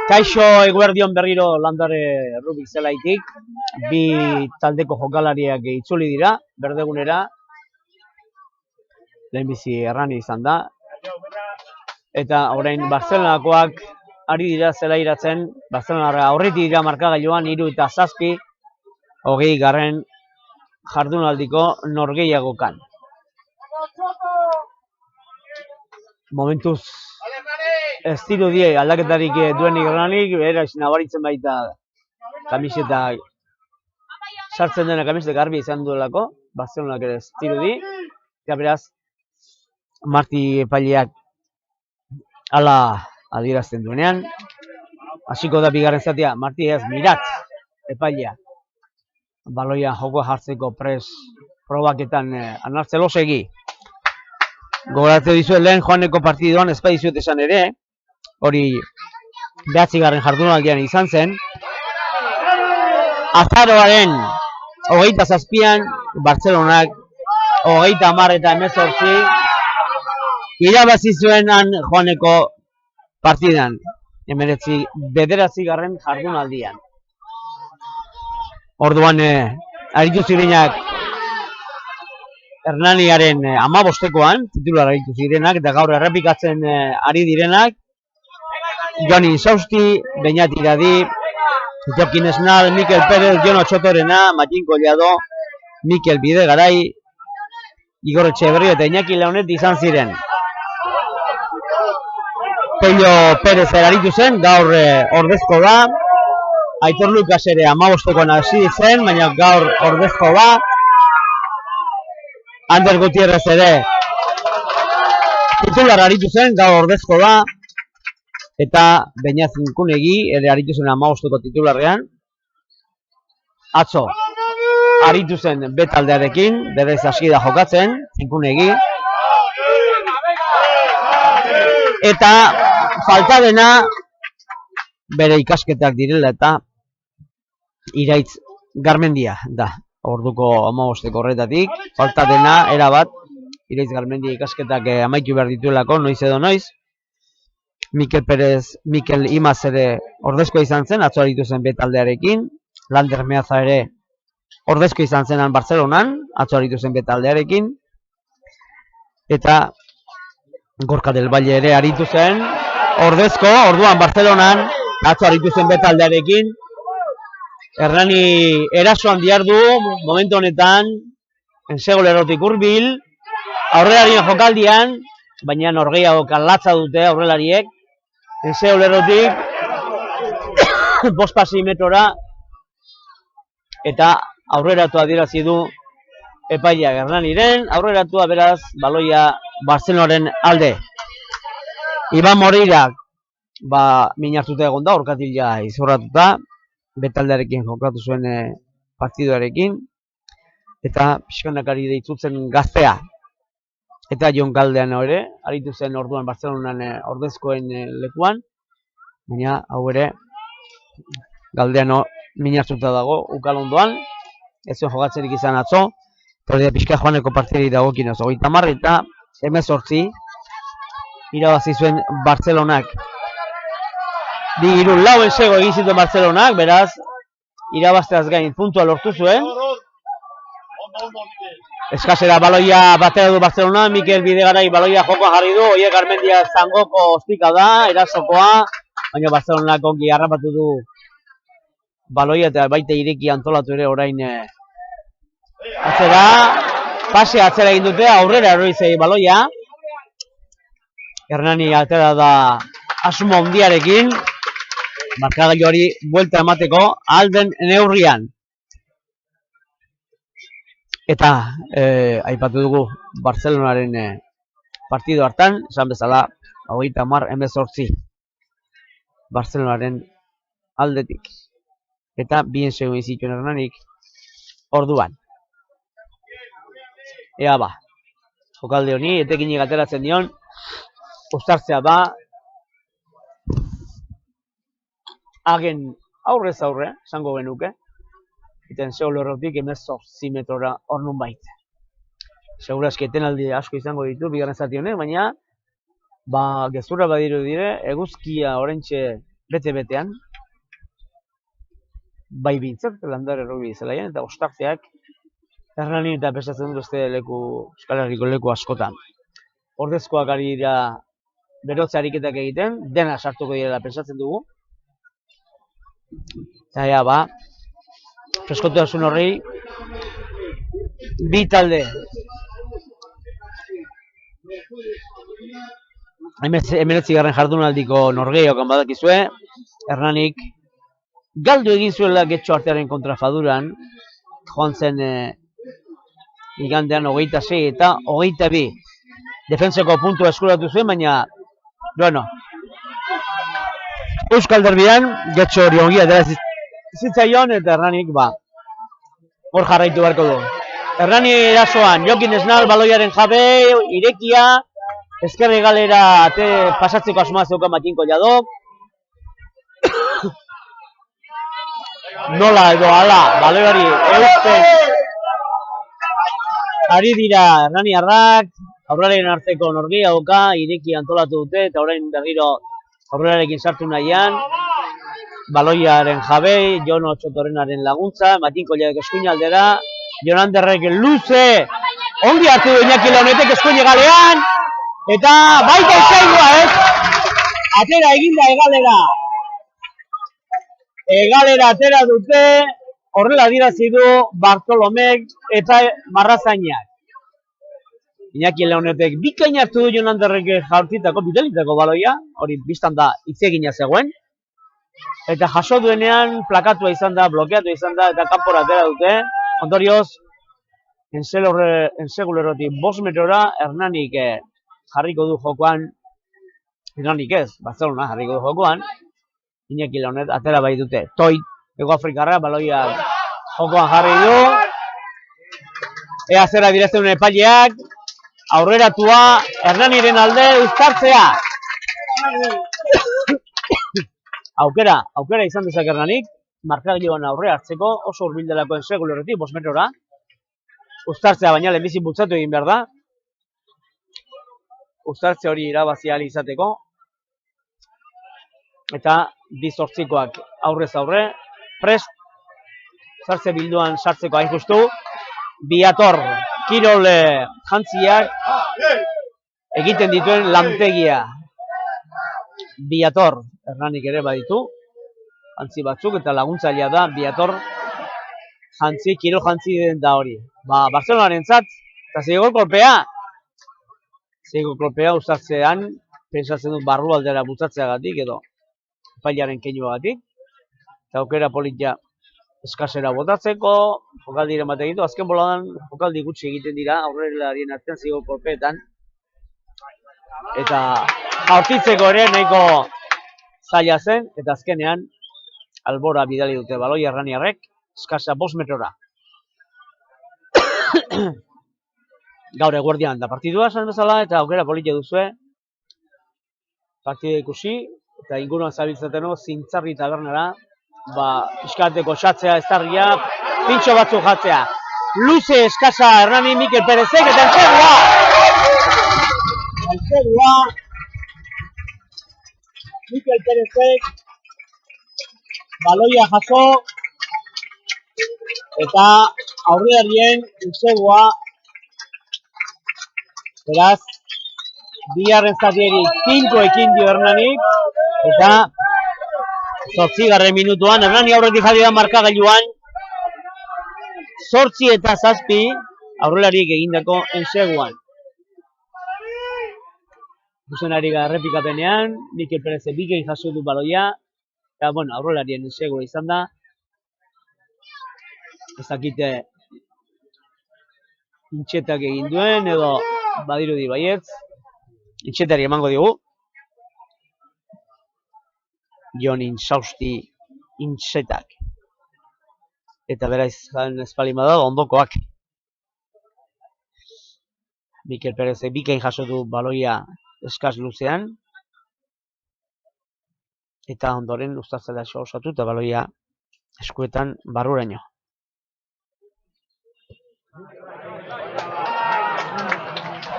Kaixo eguerdion berriro landare Rubik zelaitik, bi taldeko jokalariak itzuli dira, berdegunera, lehenbizi errani izan da, eta orain Barcelonakoak ari dira zelairatzen, Barcelonara aurretik dira markagailuan 3-7, 20. jardunaldiko norgehiagokan. Momentuz ez dirudi aldaketarik duenik erranik, beraz nabaritzen baita kamiseta sartzen dena kamiseta garbi izan duelako, Barcelonak ere ez dirudi, eta beraz Marti epaileak hala adierazten duenean, hasiko da bigarren zatia, Marti ez Mirat epailea baloia jokoa jartzeko probaketan anartzelosegi. Gogoratzen dizuet lehen joaneko partiduan ez badizuet esan ere, hori 9. jardunaldian izan zen. Azaroaren 27an Barcelonak 30 eta 18 irabazi zuenan joaneko partidan, 9. jardunaldian. Orduan aritu zirenak Hernaniaren 15koan, titular aritu zirenak, eta gaur errepikatzen ari direnak, Joni Insausti, Beñat Iradi, Jokin Esnal, Mikel Pérez, Jon Otxotorena, Matin Collado, Mikel Bidegarai, Igor Etxeberria eta Iñaki Leonet izan ziren. Pello Perez aritu zen, gaur ordezko da. Aitor Lukas ere 15ekoan hasi zen, baina gaur ordezko da. Ander Gutierrez ere titular aritu zen, gaur ordezko da. Eta Beñat Zinkunegi ere aritu zen 15eko titularrean. Atzo aritu zen B taldearekin, berez hasi da jokatzen, Zinkunegi. Eta falta dena bere ikasketak direla eta Iraitz Garmendia da. Orduko 15eko horretatik, falta dena erabat Iraitz Garmendia ikasketak amaitu behar dituelako, noiz edo noiz. Mikel Imaz ere ordezkoa izan zen, atzo aritu zen B taldearekin. Lander Meaza ere ordezko izan zenan Barcelonan, atzo aritu zen B taldearekin. Eta Gorka del Valle ere aritu zen ordezko, orduan Barcelonan, atzo aritu zen B taldearekin. Hernani erasoan diardu, momentu honetan, ensegolerotik hurbil, aurrelarien jokaldian, baina norgehiago latza dute aurrelariek, ensegolerotik 5 pasimetrora, eta aurreratu adierazi du epaia Hernaniren, aurreratua beraz baloia Barcelonaren alde. Iban Moreirak minartuta egon da, orkatila izorratuta, betaldearekin jokatu zuen partiduarekin, eta pixkanakari deitzutzen Gaztea. Eta Jon Galdeano ere, aritu zen orduan Barcelonan ordezkoen lekuan, baina hau ere Galdeano minartuta dago Ukalondoan, ez zuen jokatzerik izan atzo, eta pixka joaneko partidei dagokin oso 30 eta 18 irabazi zuen Barcelonak. 2-4 ensego egin zituen Barcelonak, beraz, irabazteaz gain puntua lortu zuen. Eskasera baloia batera du Barcelona, Mikel Bidegarai baloia jokoa jarri du, Oiek Garmendia zangoko ostika da, erasokoa, baina Barcelonak ongi harrapatu du baloia eta baita ireki antolatu ere orain atzera, pase atzera egin dute, aurrera erroizei baloia. Hernani atera da asmo handiarekin, markagailuari buelta emateko alden neurrian. Eta aipatu dugu Barcelonaren partidu hartan, esan bezala 30-18 Barcelonaren aldetik. Eta bien segun izituen Hernanik orduan. Ea ba, jokalde honi, etekinik ateratzen dion, uztartzea ba, hagen aurrez aurre, esango genuke, eta ensegolerrotik 18 metrora hor nun bait. Segurazki etenaldi asko izango ditu, bigarren zati honek, baina gezurra badiru dire, eguzkia oraintxe bete-betean, bai bintzat, Landare errobi zelaian, eta ostartzeak Hernani eta pesatzen dut beste Euskal Herriko leku askotan. Ordezkoak ari dira berotze ariketak egiten, dena sartuko direla pesatzen dugu. Eta ea ba, freskotasun horri, bi talde. Hemeretzigarren jardunaldiko norgehiagokan badakizue, Hernanik galdu egin zuela Getxo Artearen kontrafaduran, joan zen igandean 26 eta 22 defensako puntua eskuratu zuen, baina, bueno, Euskal Derbian, Getxo hori ongia dela zitzaion, eta Hernanik, hor jarraitu beharko du. Hernani erasoan, Jokin Esnal, baloiaren jabe, irekia, ezkerre galera pasatzeko asmoa zeukan Matinko Jadok. Nola edo ala, baloiari eusten ari dira Hernaniarrak, aurraren arteko norgehiagoka, ireki antolatu dute, eta orain berriro aurrerarekin sartu nahian, baloiaren jabe, Jono Txotorrenaren laguntza, Matinko Jadok eskuin aldera, Jonanderrek luze, ongi hartu du Iñaki Launetek eskuin egalean, eta baita izangoa, atera eginda egalera. Egalera atera dute, horrela adierazi du Bartolomek eta Marrazainak. Iñaki Leonetek bikain hartu du Jon Anderrek jaurtitako, bidalitako baloia, hori biztan da hitzegina zegoen. Eta jaso duenean plakatua izan da, blokeatu izan da, eta kanpora atera dute. Ondorioz, ensegulerotik 5 metrora, Hernanik jarriko du jokoan, Hernanik ez, Barcelona jarriko du jokoan, Iñaki Leonet atera bai dute. Toit, Hego Afrikarra, baloia jokoan jarri du. Ea zera direzten epaileak, aurreratua, Hernaniren alde uztartzea. Aukera izan dezak Hernanik, markagailuan aurre hartzeko, oso hurbildelako ensegulerotik 5 metrora. Uztartzea baina lehenbizi bultzatu egin behar da. Uztartze hori irabazi ahal izateko. Eta bi zortzikoak aurrez aurre. Prest, zartze bilduan sartzeko hain justu. Biator, kirol jantziak egiten dituen lantegia. Biator, Hernanik ere baditu. Jantzi batzuk eta laguntzailea da Biator jantzi, kirol jantzi da hori. Barcelonaren zat, eta zeigol kolpea. Zeigol kolpea uztatzean, pentsatzen dut barru aldera bultzatzeagatik edo epailaren keinuagatik. Eta aukera politia eskasera botatzeko, jokaldiren bat egitu. Azken boladan jokaldi gutxi egiten dira, aurrelarien artean zeigol kolpeetan. Eta jaurtitzeko ere nahiko zaila zen, eta azkenean albora bidali dute baloi Herraniarrek, eskasa 5 metrora. Gaur eguerdian da partidua esan bezala, eta aukera politia duzue. Partida ikusi, eta inguruan zabiltzateno, Zintzarri tabernara, pixkateko xatzea, eztarria, pintxo batzuk jatzea. Luze eskasa Hernani Mikel Perezek, eta entzegua. Mikel Perezek, baloia jaso, eta aurrelarien entzegua. Beraz, bigarren zatiari tinko ekin dio Hernanik, eta 8. minutuan, Hernani aurretik jarri da markagailuan, 8 eta 7 aurrelariek egindako enseguan. Zuzenari errepikapenean, Mikel Perezek bikain jaso du baloia, eta aurrelarien ensegua izan da. Ez dakite intxetak egin duen, edo badirudi baietz. Intxetari emango digu. Jon Insausti intxetak. Eta bera izan espalin bada ondokoak. Mikel Perezek bikain jaso du baloia eskas luzean. Eta ondoren uztatzela osatu eta baloia eskuetan barruraino.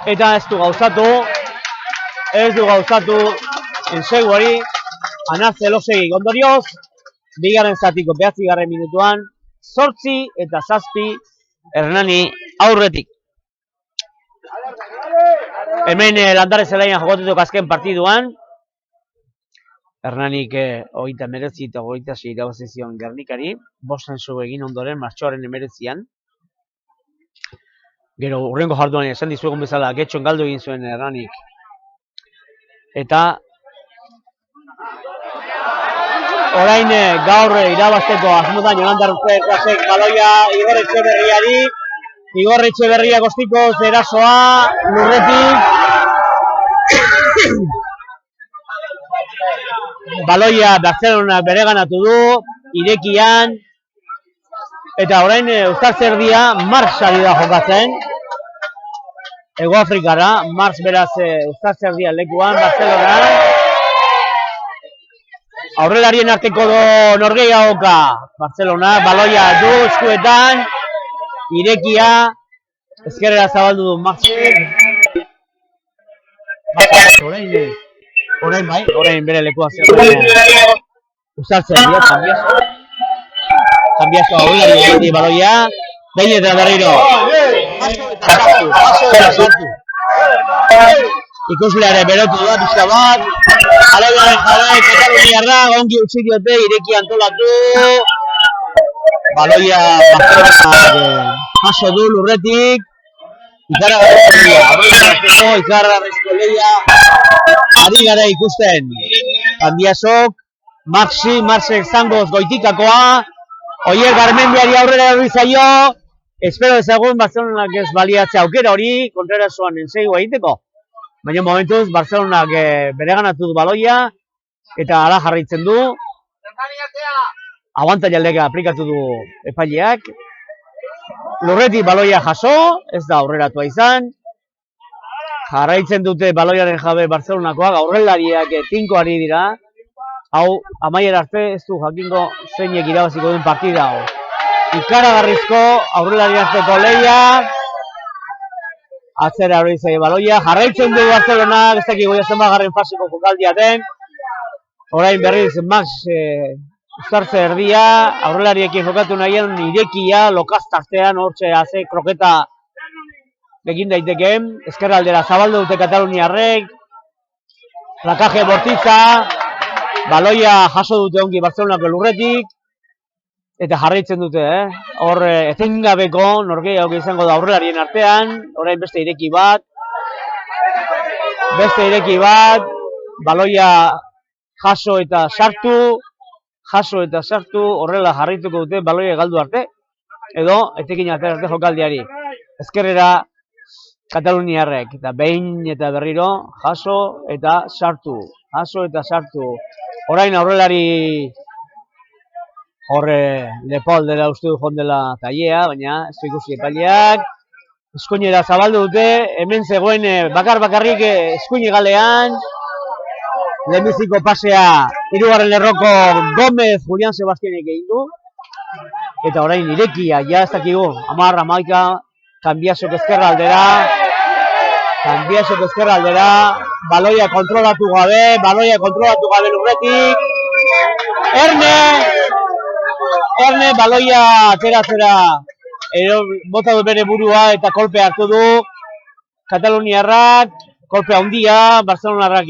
Eta ez du gauzatu enseguari, Anaz Elosegik ondorioz, bigarren zatiko 9. minutuan, 8 eta 7 Hernani aurretik. Hemen Landare Zelaian jokotetuk azken partiduan, Hernanik 39 eta 26 irabazi zion Gernikari, 5 zensu egin ondoren martxoaren 19an. Gero hurrengo jarduan esan dizuegun bezala Getxon galdu egin zuen Hernanik. Eta orain gaur irabazteko asmotan Jon Anderrek baloia Igor Etxeberriari. Igor Etxeberria kostiko erasoa lurretik. Baloia Barcelona bereganatu du, irekian. Eta orain uztartze erdia Mars ari da jokatzen. Hego Afrikara, Mars beraz uztartze erdia lekuan, Barcelona. Aurrelarien arteko norgehiagoka Barcelona, baloia du eskuetan, irekia, ezkerrera zabaldu du Maxek. Orain bere lekua zer. Uztartze erdia, Cambiazo aurrelarien baloia, behin eta berriro. Ikusleare berotu da, pixka bat. Alegoaren jabe, Kataluniarra, ongi utzi diote, ireki antolatu. Baloia Barcelona jaso du lurretik. ikaragarrizko lehia, ari gara ikusten. Kandiasok, Marxek zangoz goitikakoa, Oier Garmendiari aurrera herri zaio, espero ezagun Barcelonak ez baliatzea aukera hori, Kontrerasoan enseigoa egiteko. Baina momentuz, Barcelonak bereganatu du baloia, eta ala jarraitzen du. Abantaila aplikatu du epaileak. Lurretik baloia jaso, ez da aurreratua izan. Jarraitzen dute baloiaren jabe Barcelonakoak, aurrelariak tinkoari dira. Hau, amaiera arte, ez du jakingo zeinek irabaziko duen partida hau. Ikaragarrizko aurrelari arteko lehia. Atzera hori zaio baloia. Jarraitzen du Barcelonak, ez dakik goia zenbagarren faseko jokaldia den. Orain berriz Max uzartze erdia, aurrelariekin jokatu nahian irekia, lokaztartean, hortxe haze kroketa egin daitekeen. Ezker aldera zabaldu dute Kataluniarrek. Plakaje bortitza, baloia jaso dute ongi Barcelonako lurretik. Eta jarraitzen dute, hor etengabeko norgehiago izango da aurrelarien artean. Orain beste ireki bat. Baloia jaso eta sartu, horrela jarraituko dute baloia galdu arte, edo etekin arte jokaldiari. Ezkerrera Kataluniarrek, eta behin eta berriro, jaso eta sartu. Orain aurrelari horre Lepol dela uste du jondela tailea, baina ez du ikusi epaileak. Eskuinera zabaldu dute, hemen zegoen bakarrik eskuine galean. Lehenbiziko pasea, hirugarren lerroko Gomez Julian Sebastianek egin du. Eta orain irekia, ja ez dakigu, 10-11, Kanbiasok ezkerra aldera, baloia kontrolatu gabe lurretik. Erne baloia ateratzera bota du bere burua eta kolpe hartu du. Kataluniarrak, kolpe handia, Barcelonarrak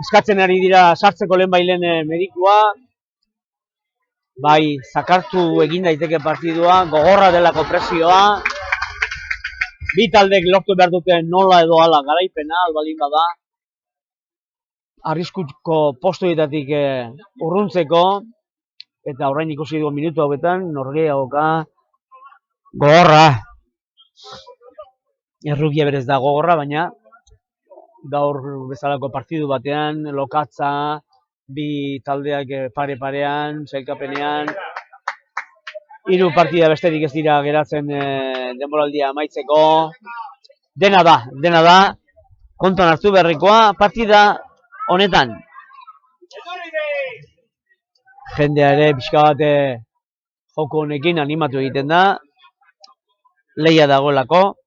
eskatzen ari dira sartzeko lehenbailen medikua. Bai, zakartu egin daiteke partidua, gogorra delako presioa. Bi taldek lortu behar dute nola edo hala garaipena, albaldin bada. Arriskuko postuetatik urruntzeko. Eta orain ikusi dugu minutu hauetan, norgehiagoka gogorra. Errukia berez da gogorra, baina gaur bezalako partidu batean, lokatza, bi taldeak pare-parean, sailkapenean. 3 partida besterik ez dira geratzen denboraldia amaitzeko. Dena da, kontuan hartu beharrekoa partida honetan. Jendea ere pixka bat joko honekin animatu egiten da. Lehia dagoelako.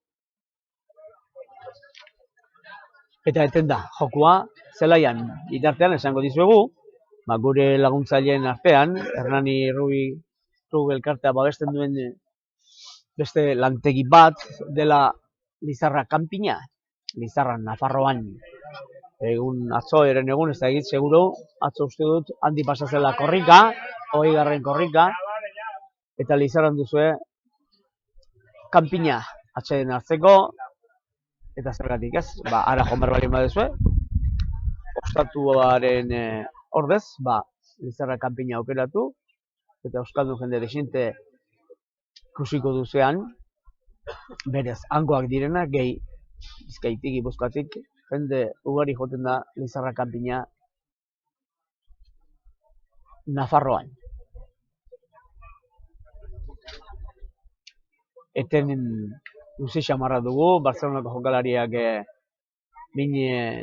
Eta eten da, jokua zelaian itartean esango dizuegu, gure laguntzaileen artean, Hernani Rubio elkartea babesten duen beste lantegi bat dela Lizarra kanpina, Lizarra Nafarroan. Atzo eren egun, ez da egit, seguru, atzo uste dut, handi pasazela korrika, 20. korrika, eta Lizarran duzue kanpina atxeden hartzeko, eta zergatik ez, ara jomer balien badezue, ostatuaren ordez, Lizarra kanpina aukeratu, eta euskaldun jende desinte ikusiko duzean, berez, hangoak direnak, gehi, Bizkaitik, Gipuzkoatik, jende ugari joten da Lizarra kanpina Nafarroan. Eten luze xamarra dugu, Barcelonako jokalariak min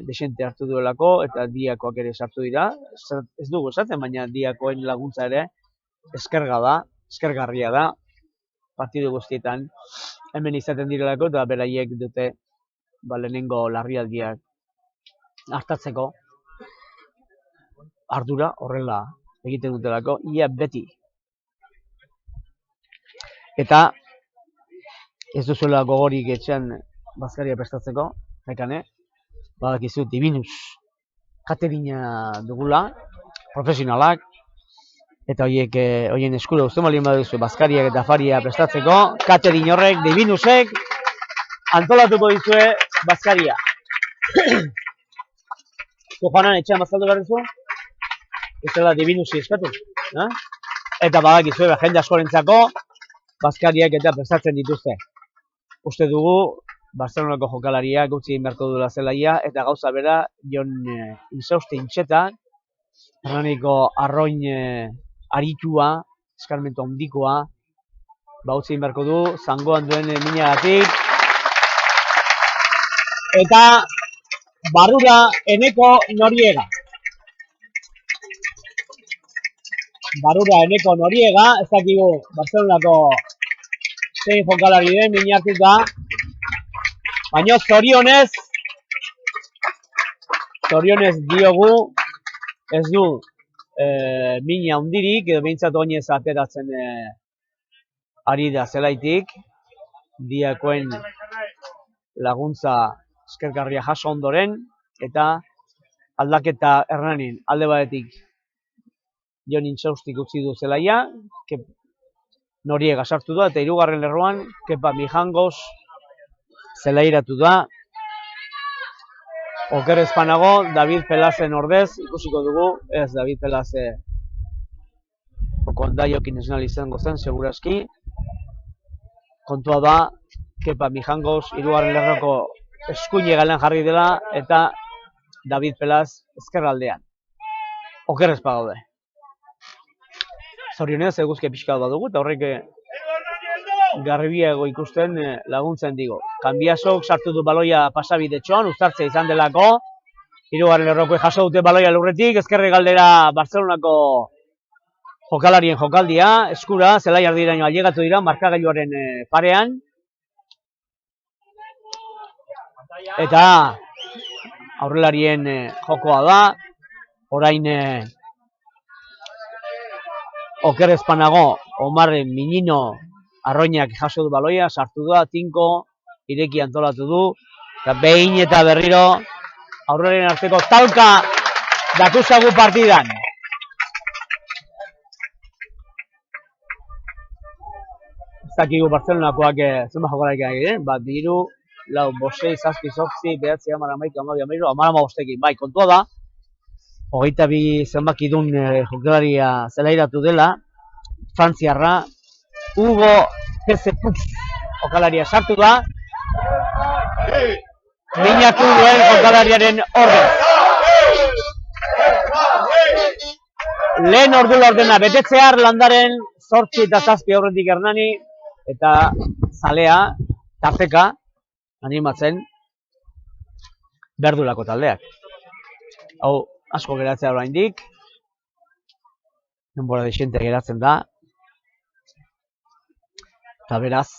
desente hartu duelako, eta diakoak ere sartu dira. Ez dugu esaten, baina diakoen laguntza ere eskergarria da, partidu guztietan. Hemen izaten direlako, eta beraiek dute lehenengo larrialdiak hartatzeko ardura horrela egiten dutelako, ia beti. Eta ez duzuela gogorik etxean bazkaria prestatzeko, nekane, badakizu Divinus katerina dugula, profesionalak, eta horien eskura uzten balien baduzu bazkariak eta afaria prestatzeko, katerin horrek, Divinusek, antolatuko dizue bazkaria. Joanan etxean bazkaldu behar dizu? Ez dela divinusi eskatu. Eta badakizue jende askorentzako bazkariak eta prestatzen dituzte. Uste dugu Barcelonako jokalariak gutxi inberko duela zelaia eta gauza bera Jon Insauste Intxeta, Hernaniko arroin aritua, eskarmentu handikoa, gutxi inberko du, zangoan duen minagatik. Eta barrura Eneko Noriega. Barrura Eneko Noriega, ez dakigu Barcelonako zein jokalari den min hartuta. Baina zorionez diogu ez du mina hundirik, edo behintzat oinez ateratzen ari da zelaitik. Diakoen laguntza eskergarria jaso ondoren, eta aldaketa Hernanin alde batetik Jon Intxaustik utzi du zelaia, Noriega sartu da, eta hirugarren lerroan Kepa Mijangos zelairatu da. Oker ezpanago, David Pelazen ordez, ikusiko dugu, ez David Pelaze kondaiokin esnal izango zen, segurazki. Kontua da, Kepa Mijangos hirugarren lerroko eskuine galean jarri dela, eta David Pelaz ezkerraldean. Oker ezpagaude. Zorionez, eguzke pixka badugu, eta horrek garbiago ikusten laguntzen digo. Kanbiasok sartu du baloia pasabidetxoan, uztartzea izan delako. Hirugarren lerroko jaso dute baloia lurretik, ezkerre galdera Barcelonako jokalarien jokaldia, eskura, zelai ardiraino ailegatu dira, markagailuaren parean. Eta aurrelarien jokoa da, orain oker ezpanago, Omar Minino arroinak jaso du baloia, sartu da, tinko, ireki antolatu du, eta behin eta berriro aurreren arteko talka dakuzagu partidan. Ez dakigu Barcelonakoak zenbat jokalarik egin, bat diru, lau, bosei, zazpi, zortzi, behatzi, hamar, hamaika, hamabi, hamairu, hamar bostekin. Bai, kontua da, 22 zenbakidun jokalaria zelairatu dela, frantziarra, Hugo Kezepuz jokalaria sartu da, minatu duen jokalariaren ordez. Lehen ordu ordena betetzear landaren 8 eta 7 aurretik Hernani, eta zalea, tarteka, animatzen, berdulako taldeak. Hau, asko geratzea oraindik, denbora desiente geratzen da, eta beraz,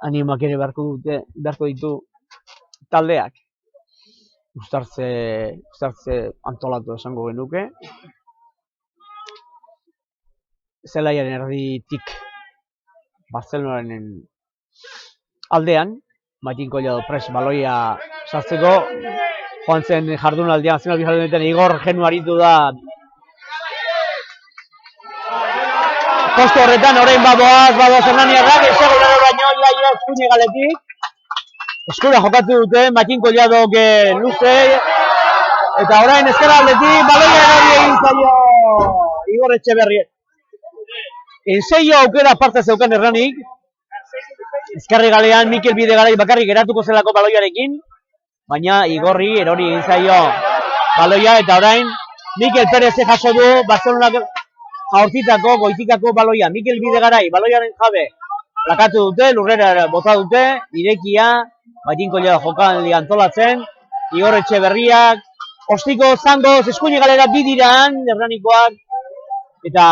animak ere beharko ditu taldeak. Uztartze antolatu esango genuke. Zelaiaren erditik Barcelonaren aldean, Matin Collado pres baloia sartzeko, joan zen jardunaldian, Igor Genu aritu da postu horretan, orain badoaz Hernaniarrak, esegulero baino laia eskuine galetik. Eskura jokatu dute, Matin Collado luze, eta orain ezkerraldetik, baloia erori egin zaio Igor Etxeberri. Enseio aukera parte zeukan Hernanik, ezkerri galean Mikel Bidegarai bakarrik geratuko zelako baloiarekin, baina Igorri erori egin zaio baloia, eta orain Mikel Perez jaso du Barcelonak jaurtitako, goitikako baloia. Mikel Bidegarai baloiaren jabe lakatu dute, lurrera bota dute, irekia, Matin Collado jokaldi antolatzen, Igor Etxeberriak, ostiko zangoz, eskuine galera bidiran, Hernanikoak, eta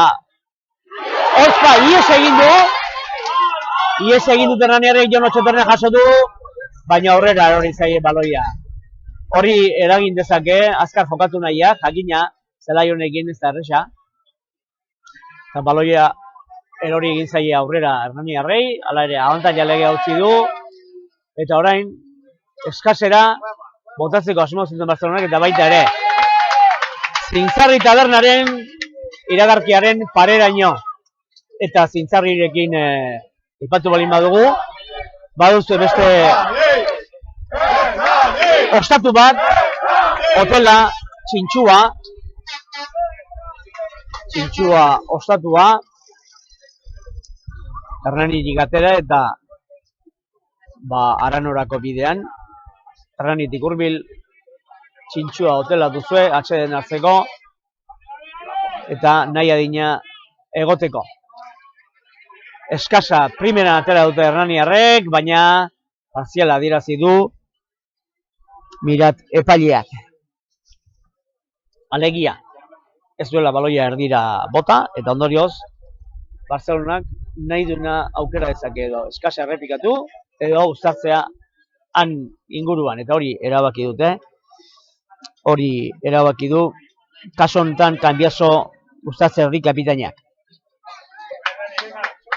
Orzpa, ies egin dut Hernaniarrek, Jon Otxoperna jaso du, baina aurrera erori zaie baloia. Hori eragin dezake, azkar jokatu nahiak, jakina, zelai honekin ez da erresa. Eta baloia erori egin zaie aurrera Hernaniarrei, hala ere, abantaila legea utzi du, eta orain, eskasera, botatzeko asmo zuten Barcelonak, eta baita ere, Zintzarri tabernaren iragarkiaren pareraino. Eta Zintzarrirekin ipatu balin badugu, baduzu beste ostatu bat, hotela, txintxua ostatua, Hernanitik atera eta Aranorako bidean, Hernanitik hurbil, txintxua hotela duzue, atseden hartzeko, eta nahi adina egoteko. Eskasa primeran atera dute hernaniarrek, baina partziala adierazi du Mirat epaileak. Alegia, ez duela baloia erdira bota, eta ondorioz, Barcelonak nahi duena aukera dezake edo eskasa errepikatu, edo uztartzea han inguruan, eta hori erabaki dute. Hori erabaki du, kaso honetan Kanbiaso uztartze erdi kapitainak.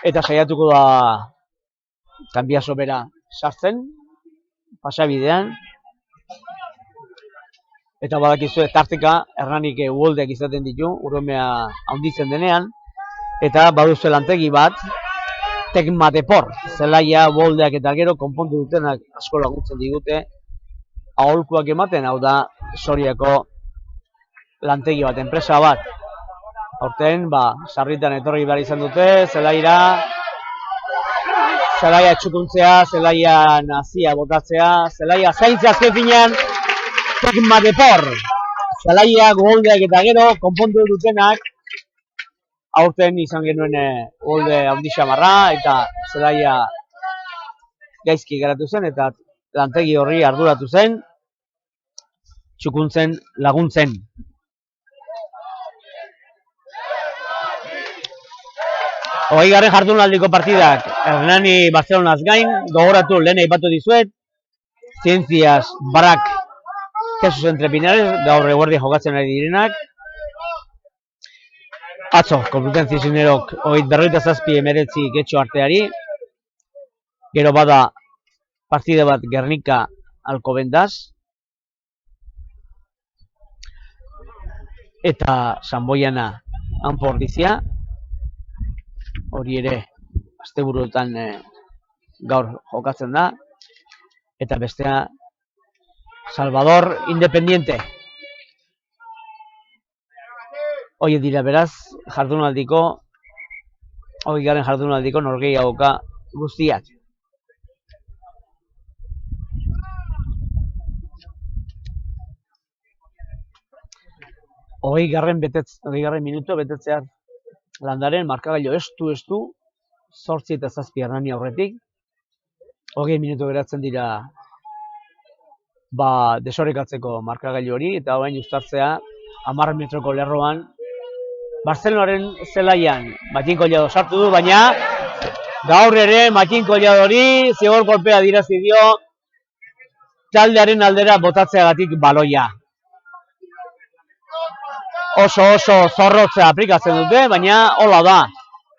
Eta saiatuko da Kanbiaso bera sartzen, pasabidean. Eta badakizue tarteka Hernanik uholdeak izaten ditu, urrumea handitzen denean. Eta baduzu lantegi bat, Tekmatepor, zelaia, uholdeak eta gero konpondu dutenak asko laguntzen digute aholkuak ematen, hau da Soriako lantegi bat, enpresa bat. Horten, sarritan etorri behar izan dute, zelaia txukuntzea, zelaia nazia botatzea, zelaia zaintzea azken finean, Tekmatepor, zelaia, uholdeak eta gero konpondu dutenak, aurten izan genuen uholde handi xamarra, eta zelaia gaizki geratu zen, eta lantegi horri arduratu zen, txukuntzen laguntzen. Hogeigarren jardunaldiko partidak, Hernani Barcelonaz gain, gogoratu lehen aipatu dizuet, Zientzias Barak Jesus Entrepinares, gaur eguerdi jokatzen ari direnak. Atzo, Complutense Cisneros 47-19 getxo arteari. Gero bada partide bat Gernika Alcobendas. Eta Sanboiana Anpordizia. Hori ere, asteburuetan gaur jokatzen da. Eta bestea Salvador Independiente. Hoi dira beraz, hogeigarren jardunaldiko norgehiagoka guztiak. Hogeigarren minutu betetzear Landaren markagailu estu, 8 eta 7 Hernani aurretik. 20 minutu geratzen dira desorekatzeko markagailu hori, eta orain uztartzea 10 metroko lerroan Barcelonaren zelaian Matin Collado sartu du, baina gaur ere Matin Colladori zigor kolpea adierazi dio taldearen aldera botatzeagatik baloia. Oso zorrotza aplikatzen dute, baina hola da.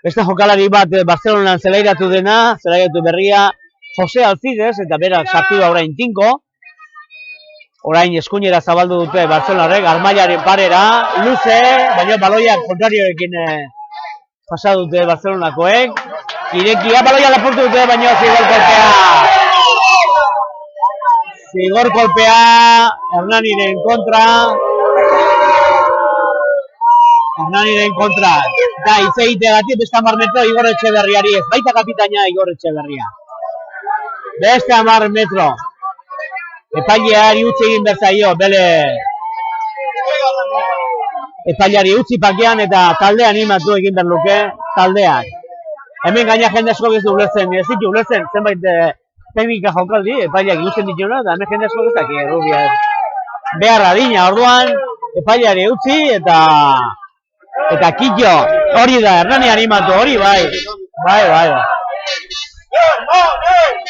Beste jokalari bat Barcelonan zelairatu berria, Jose Alcides, eta berak sartu da orain tinko. Orain eskuinera zabaldu dute Barcelonarrek, Armailaren parera, luze, baina baloiak kontrarioekin pasa dute Barcelonakoek. Irekia baloia lapurtu dute, baina zigor kolpea Hernaniren kontra. Da, itzeitegatik beste 10 metro Igor Etxeberriari ez, baita kapitaina Igor Etxeberria. Beste 10 metro. Epaileari utzi egin berzaio, epaileari utzi pakean eta taldea animatu egin berluke taldeak. Hemen gaina jende asko ez du ulertzen, zenbait teknika jokaldi, epaileak ikusten dituna, eta hemen jende asko ez daki errubia. Behar adina, orduan, epaileari utzi eta kitxo, hori da, Hernani animatu, hori bai.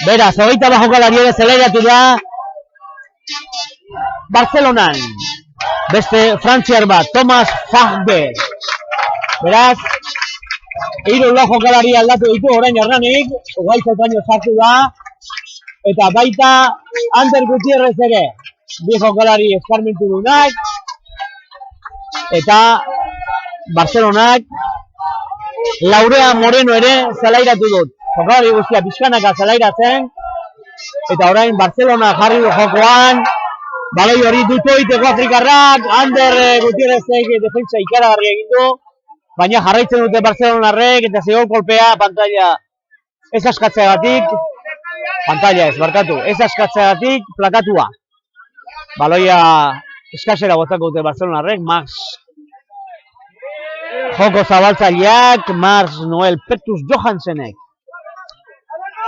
Beraz, 21 jokalari ere zelairatu da Barcelonan. Beste frantziar bat, Thomas Fagbe. Beraz, 3 jokalari aldatu ditu orain Hernanik, Ugaitzotaino sartu da, eta baita Ander Gutierrez ere, 2 jokalari eskarmentu dunak, eta Barcelonak Laurea Moreno ere zelairatu dut. jokalari guztia pixkanaka zelairatzen, eta orain Barcelona jarri du jokoan, baloi hori dutu egiteko Afrikarrak, Ander Gutierrezek defentsa ikaragarri egin du, baina jarraitzen dute Barcelonarrek, eta zegoen kolpea pantalla ez askatzeagatik, ez askatzeagatik plakatua. Baloia eskasera botako dute Barcelonarrek, Max joko zabaltzaileak, Max Noel Petrus Johansenek.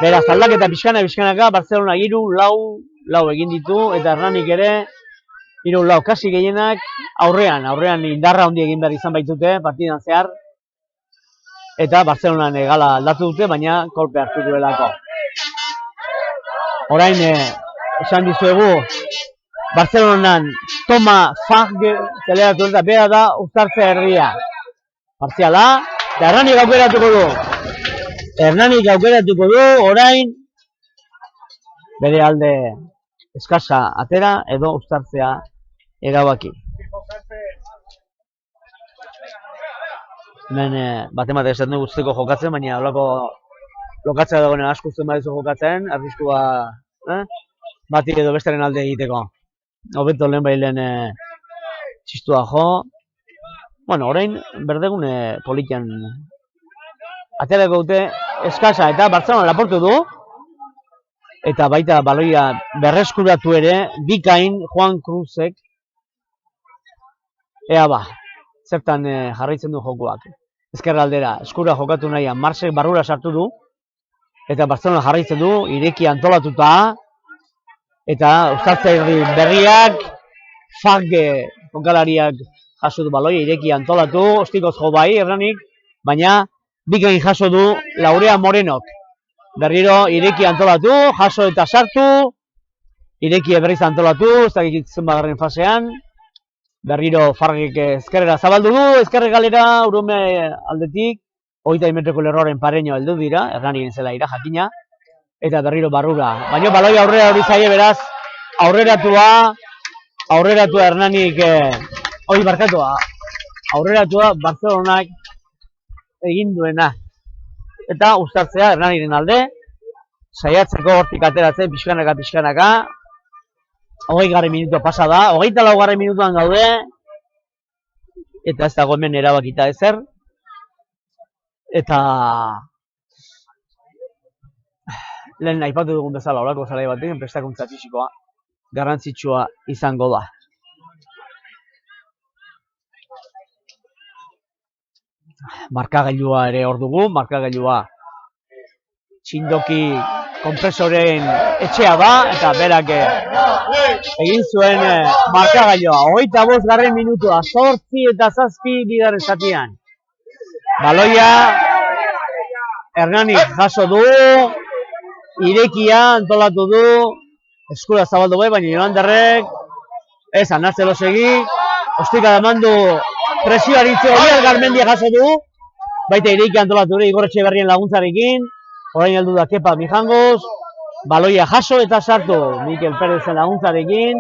Beraz, aldaketa pixkanaka, Barcelona 3-4 egin ditu, eta Hernanik ere 3-4 kasi gehienak aurrean indarra handi egin behar izan baitute partidan zehar, eta Barcelona gala aldatu dute, baina kolpe hartu duelako. Orain, esan dizuegu, Barcelonan Toma Fagge zeleratu eta bera da uztartzea erdia. Partziala, eta Hernanik aukeratuko du, orain, bere alde eskasa atera edo uztartzea erabaki. Hemen bat-emate esan dugu guztiko jokatzen, baina holako lokatzea dagoen asko zuen badizu jokatzen, arriskua bati edo bestaren alde egiteko. Hobeto lehen bailen txistua jo. Bueno, orain berdegune politian aterako dute eskasa eta Barcelona laportu du. Eta baita baloia berreskuratu ere, bikain Juan Cruzek. Ea ba, zertan jarraitzen du jokoak. Ezkerra aldera, eskura jokatu nahian, Marsek barrura sartu du. Eta Barcelona jarraitzen du, ireki antolatuta. Eta uztartzaile berriak, Fagge jokalariak jaso du baloia, ireki antolatu, ostikoz jo bai, Hernanik, baina bikain jaso du Laurea Morenok. Berriro ireki antolatu, jaso eta sartu, ireki berriz antolatu, ez dakit zenbagarren fasean, berriro Fargek ezkerrera zabaldu du, ezkerre galera, Urume aldetik, 20 metroko lerroaren pareño heldu dira, Hernanik zela ira jakina, eta berriro barrura. Baina baloi aurrera hori zaie beraz, aurreratua Hernanik, aurreratua Barcelonak egin duena. Eta uztartzea Hernaniren alde, saiatzeko hortik ateratzen pixkanaka, 20. minutua pasa da, 24. minutuan gaude, eta ez dago hemen erabakita ezer, eta lehen aipatu dugun bezala olako zelai batekin prestakuntza fisikoa garrantzitsua izango da. Markagailua ere hor dugu, markagailua txindoki kompresoren etxea da, eta berak egin zuen markagailua. 25. minutua, 8 eta 7 bigarren zatian. Baloia Hernanik jaso du, irekia antolatu du, eskura zabaldu bai, baina Joanderrek ez anartzelo segi, ostika demandu presioaritze hori Garmendia jaso du, baita irekia antolatu du Igor Etxeberrien laguntzarekin, orain heldu da Kepa Mijangos, baloia jaso eta sartu Mikel Perezen laguntzarekin,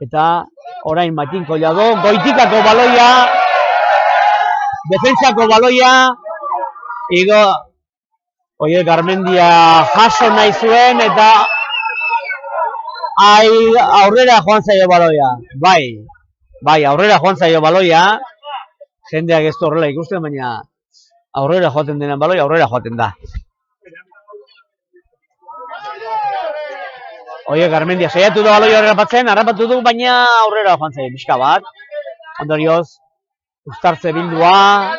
eta orain Matin Collado, goitikako baloia, defentsako baloia, Garmendia jaso nahi zuen eta aurrera joan zaio baloia. Bai, aurrera joan zaio baloia. Jendeak ez du horrela ikusten, baina aurrera joaten denan baloia, aurrera joaten da. Garmendia saiatu da baloia harrapatu du, baina aurrera joan zaio pixka bat. Ondorioz, uztartze bildua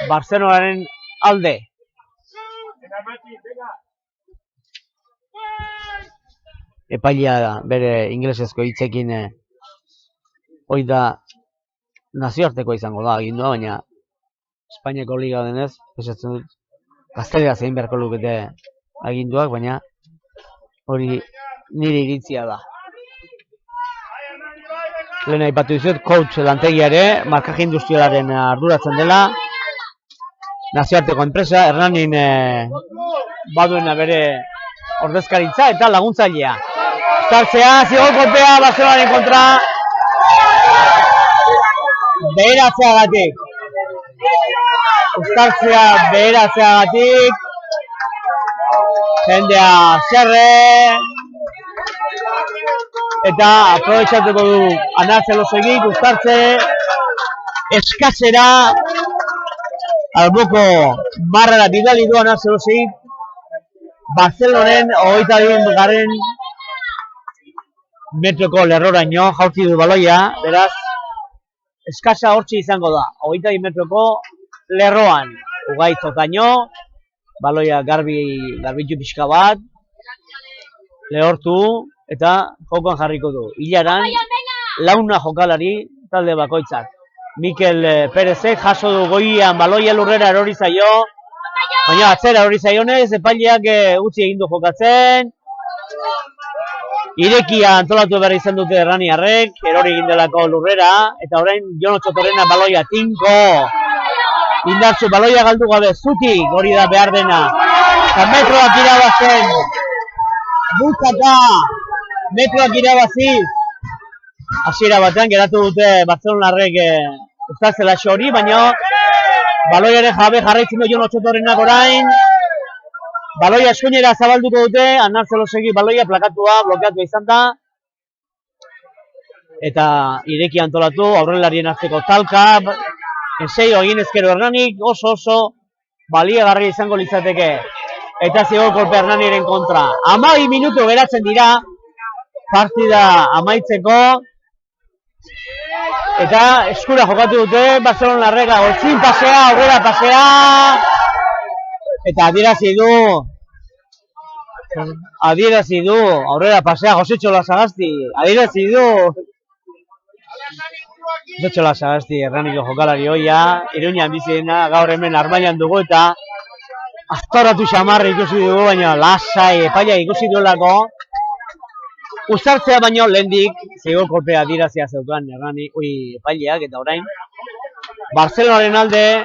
Barcelonaren alde. Epailea bere ingelesezko hitzekin hori da nazioarteko izango da agindua, baina Espainiako liga denez, esatzen dut, gaztelera zein beharko lukete aginduak, baina hori nire iritzia da. Lehen aipatu dizut, coach lantegiare, markaje industrialaren arduratzen dela, nazioarteko enpresa, Hernanin baduena bere ordezkaritza eta laguntzailea. Uztartzea, zigor kolpea, Barcelonaren kontra, beheratzeagatik. uztartzea beheratzeagatik, jendea zerre, eta aprobetxatuko du Anarzelosegik uztartze eskatzera, alboko marrara bidali du Anarzelosegik, Barcelonen 22. metroko lerroraino jaurti du baloia, beraz, eskasa hortxe izango da, 22 metroko lerroan, ugaitzotaino, baloia garbitu pixka bat, lehortu, eta jokoan jarriko du. Ilaran, launa jokalari talde bakoitzak. Mikel Perezek jaso du goian baloia lurrera erori zaio, baina atzera erori zaionez, epaileak utzi egin du jokatzen, irekia antolatu behar izan dute Erraniarrek, erori egin delako lurrera, eta orain Jon Otxotorrena baloia tinko, indartzu baloia galdu gabe, zutik hori da behar dena, eta metroak irabazen, bultzaka, metroak irabaziz, hasiera batean geratu dute Barcelonarrek uztartzela hori, baina baloiaren jabe jarraitzen du Jon Otxotorrenak orain, baloia eskuinera zabalduko dute, Anarzelosegi baloia plakatua, blokeatua izan da, eta ireki antolatu, aurrelarien arteko talka, enseio egin ezkero Hernanik, oso baliagarria izango litzateke, eta zigor kolpe Hernaniren kontra. 12 minutu geratzen dira, partida amaitzeko, eta eskura jokatu dute, Barcelonarrek goltzin pasea, aurrera pasea, eta adierazi du, aurrera pasea Josetxo Lasagasti, adierazi du Josetxo Lasagasti Hernaniko jokalari hoia, Iruñan bizi dena, gaur hemen Armainan dugu eta aztoratu xamarra ikusi dugu, baina lasai epaia ikusi duelako, uztartzea baino lehendik, zigor kolpea adierazia zeukan epaileak, eta orain Barcelonaren alde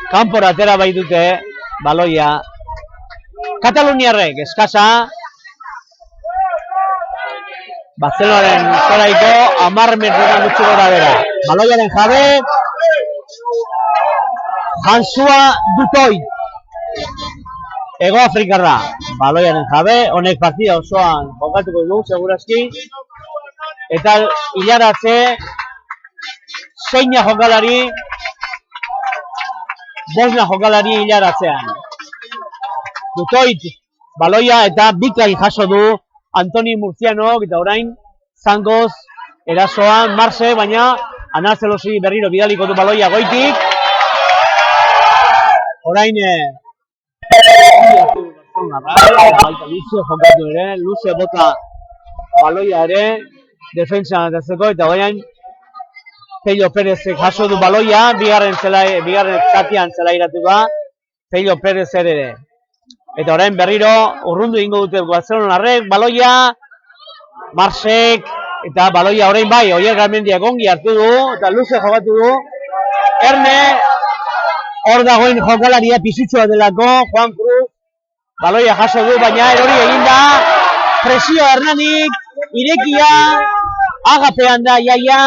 kanpora atera baitute baloia Kataluniarrek eskasa Barcelonaren zoraiko 10 metrotan gutxi gora bera. Baloiaren jabe Jansua Dutoi, Ego Afrikarra. Baloiaren jabe, honek partida osoan jokatuko du, segurazki. Eta hilaratze zeina jokalari, bosna jokalari hilaratzean. Dutoit baloia eta bikain jaso du Antoni Murcianok, eta orain zangoz erasoan Marse, baina Anarzelosi berriro bidaliko du baloia goitik. Orain luze bota baloia ere defentsan atatzeko, eta orain Pello Perezek jaso du baloia, bigarren zatian zelairatu da Pello Perez ere. Eta orain berriro urrundu egingo dute Barcelonarrek, baloia Marsek, eta baloia orain bai, Oier Garmendiak ongi hartu du, eta luze jokatu du. Erne, hor dagoen jokalaria pisutxoa delako, Juan Cruz, baloia jaso du, baina erori eginda, presio Hernanik, irekia, agapean da iaia,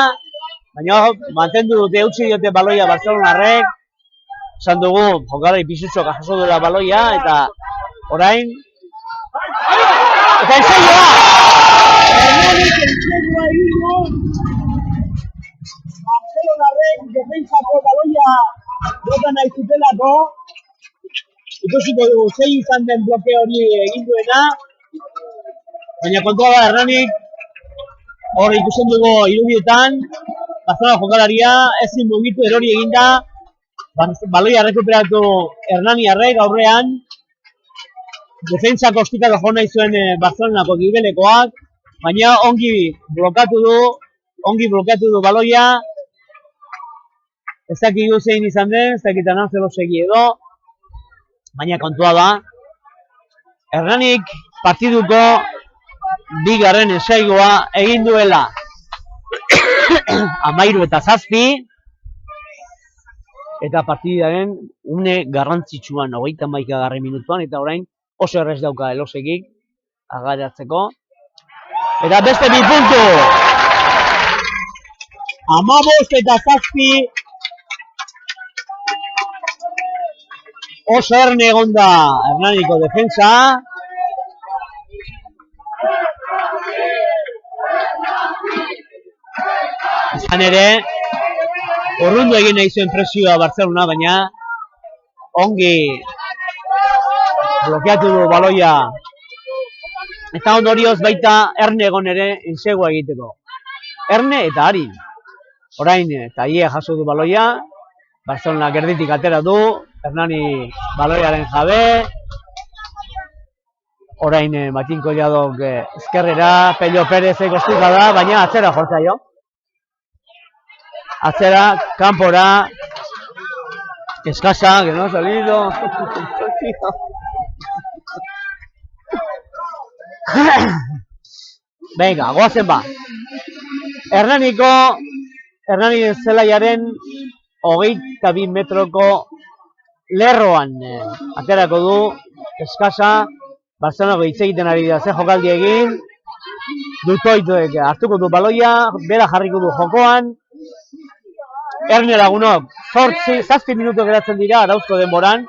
baina mantendu dute, utzi diote baloia Barcelonarrek, esan dugu, jokalari pisutxoak jaso duela baloia, eta orain, eta ensaioa! Hernanik ensaioa egingo, Barcelonarrek defentsako baloia bota nahi zutelako, ikusiko dugu zein izan den bloke hori egin duena, baina kontua da Hernanik, hor ikusten dugu irudietan, Barcelona jokalaria ezin mugitu erori eginda, baloia rekuperatu Hernaniarrek aurrean, defentsako ostikako jo nahi zuen Barcelonako gibelekoak, baina ongi blokatu du baloia, ez dakigu zein izan den, ez dakit Anarzelosegi edo, baina kontua da, Hernanik partiduko bigarren ensaioa egin duela 13:07, eta partidaren une garrantzitsuan 31. minutuan, eta orain oso errez dauka Elosegik agaratzeko. Eta beste 2 puntu! 15:07 Oso erne egon da Hernaniko defensa. Izan ere, urrundu egin nahi zuen presioa Barcelona, baina ongi blokeatu du baloia. Eta ondorioz baita erne egon ere insegua egiteko. Erne eta Arin. Orain, Taie jaso du baloia. Barcelona gerditik atera du. Hernani baloiaren jabe. Orain Matin Colladok ezkerrera, Pello Pérez kostika da, baina atzera jortzaio. Atzera, kanpora. Eskasa, que no ha salido. Venga, goazen ba. Hernani zelaiaren 22 metroko lerroan aterako du eskasa. Barcelonako hitz egiten ari da, ze jokaldi egin. Dutoitek hartuko du baloia, bera jarriko du jokoan. Erne lagunok, 7 minutu geratzen dira arauzko denboran.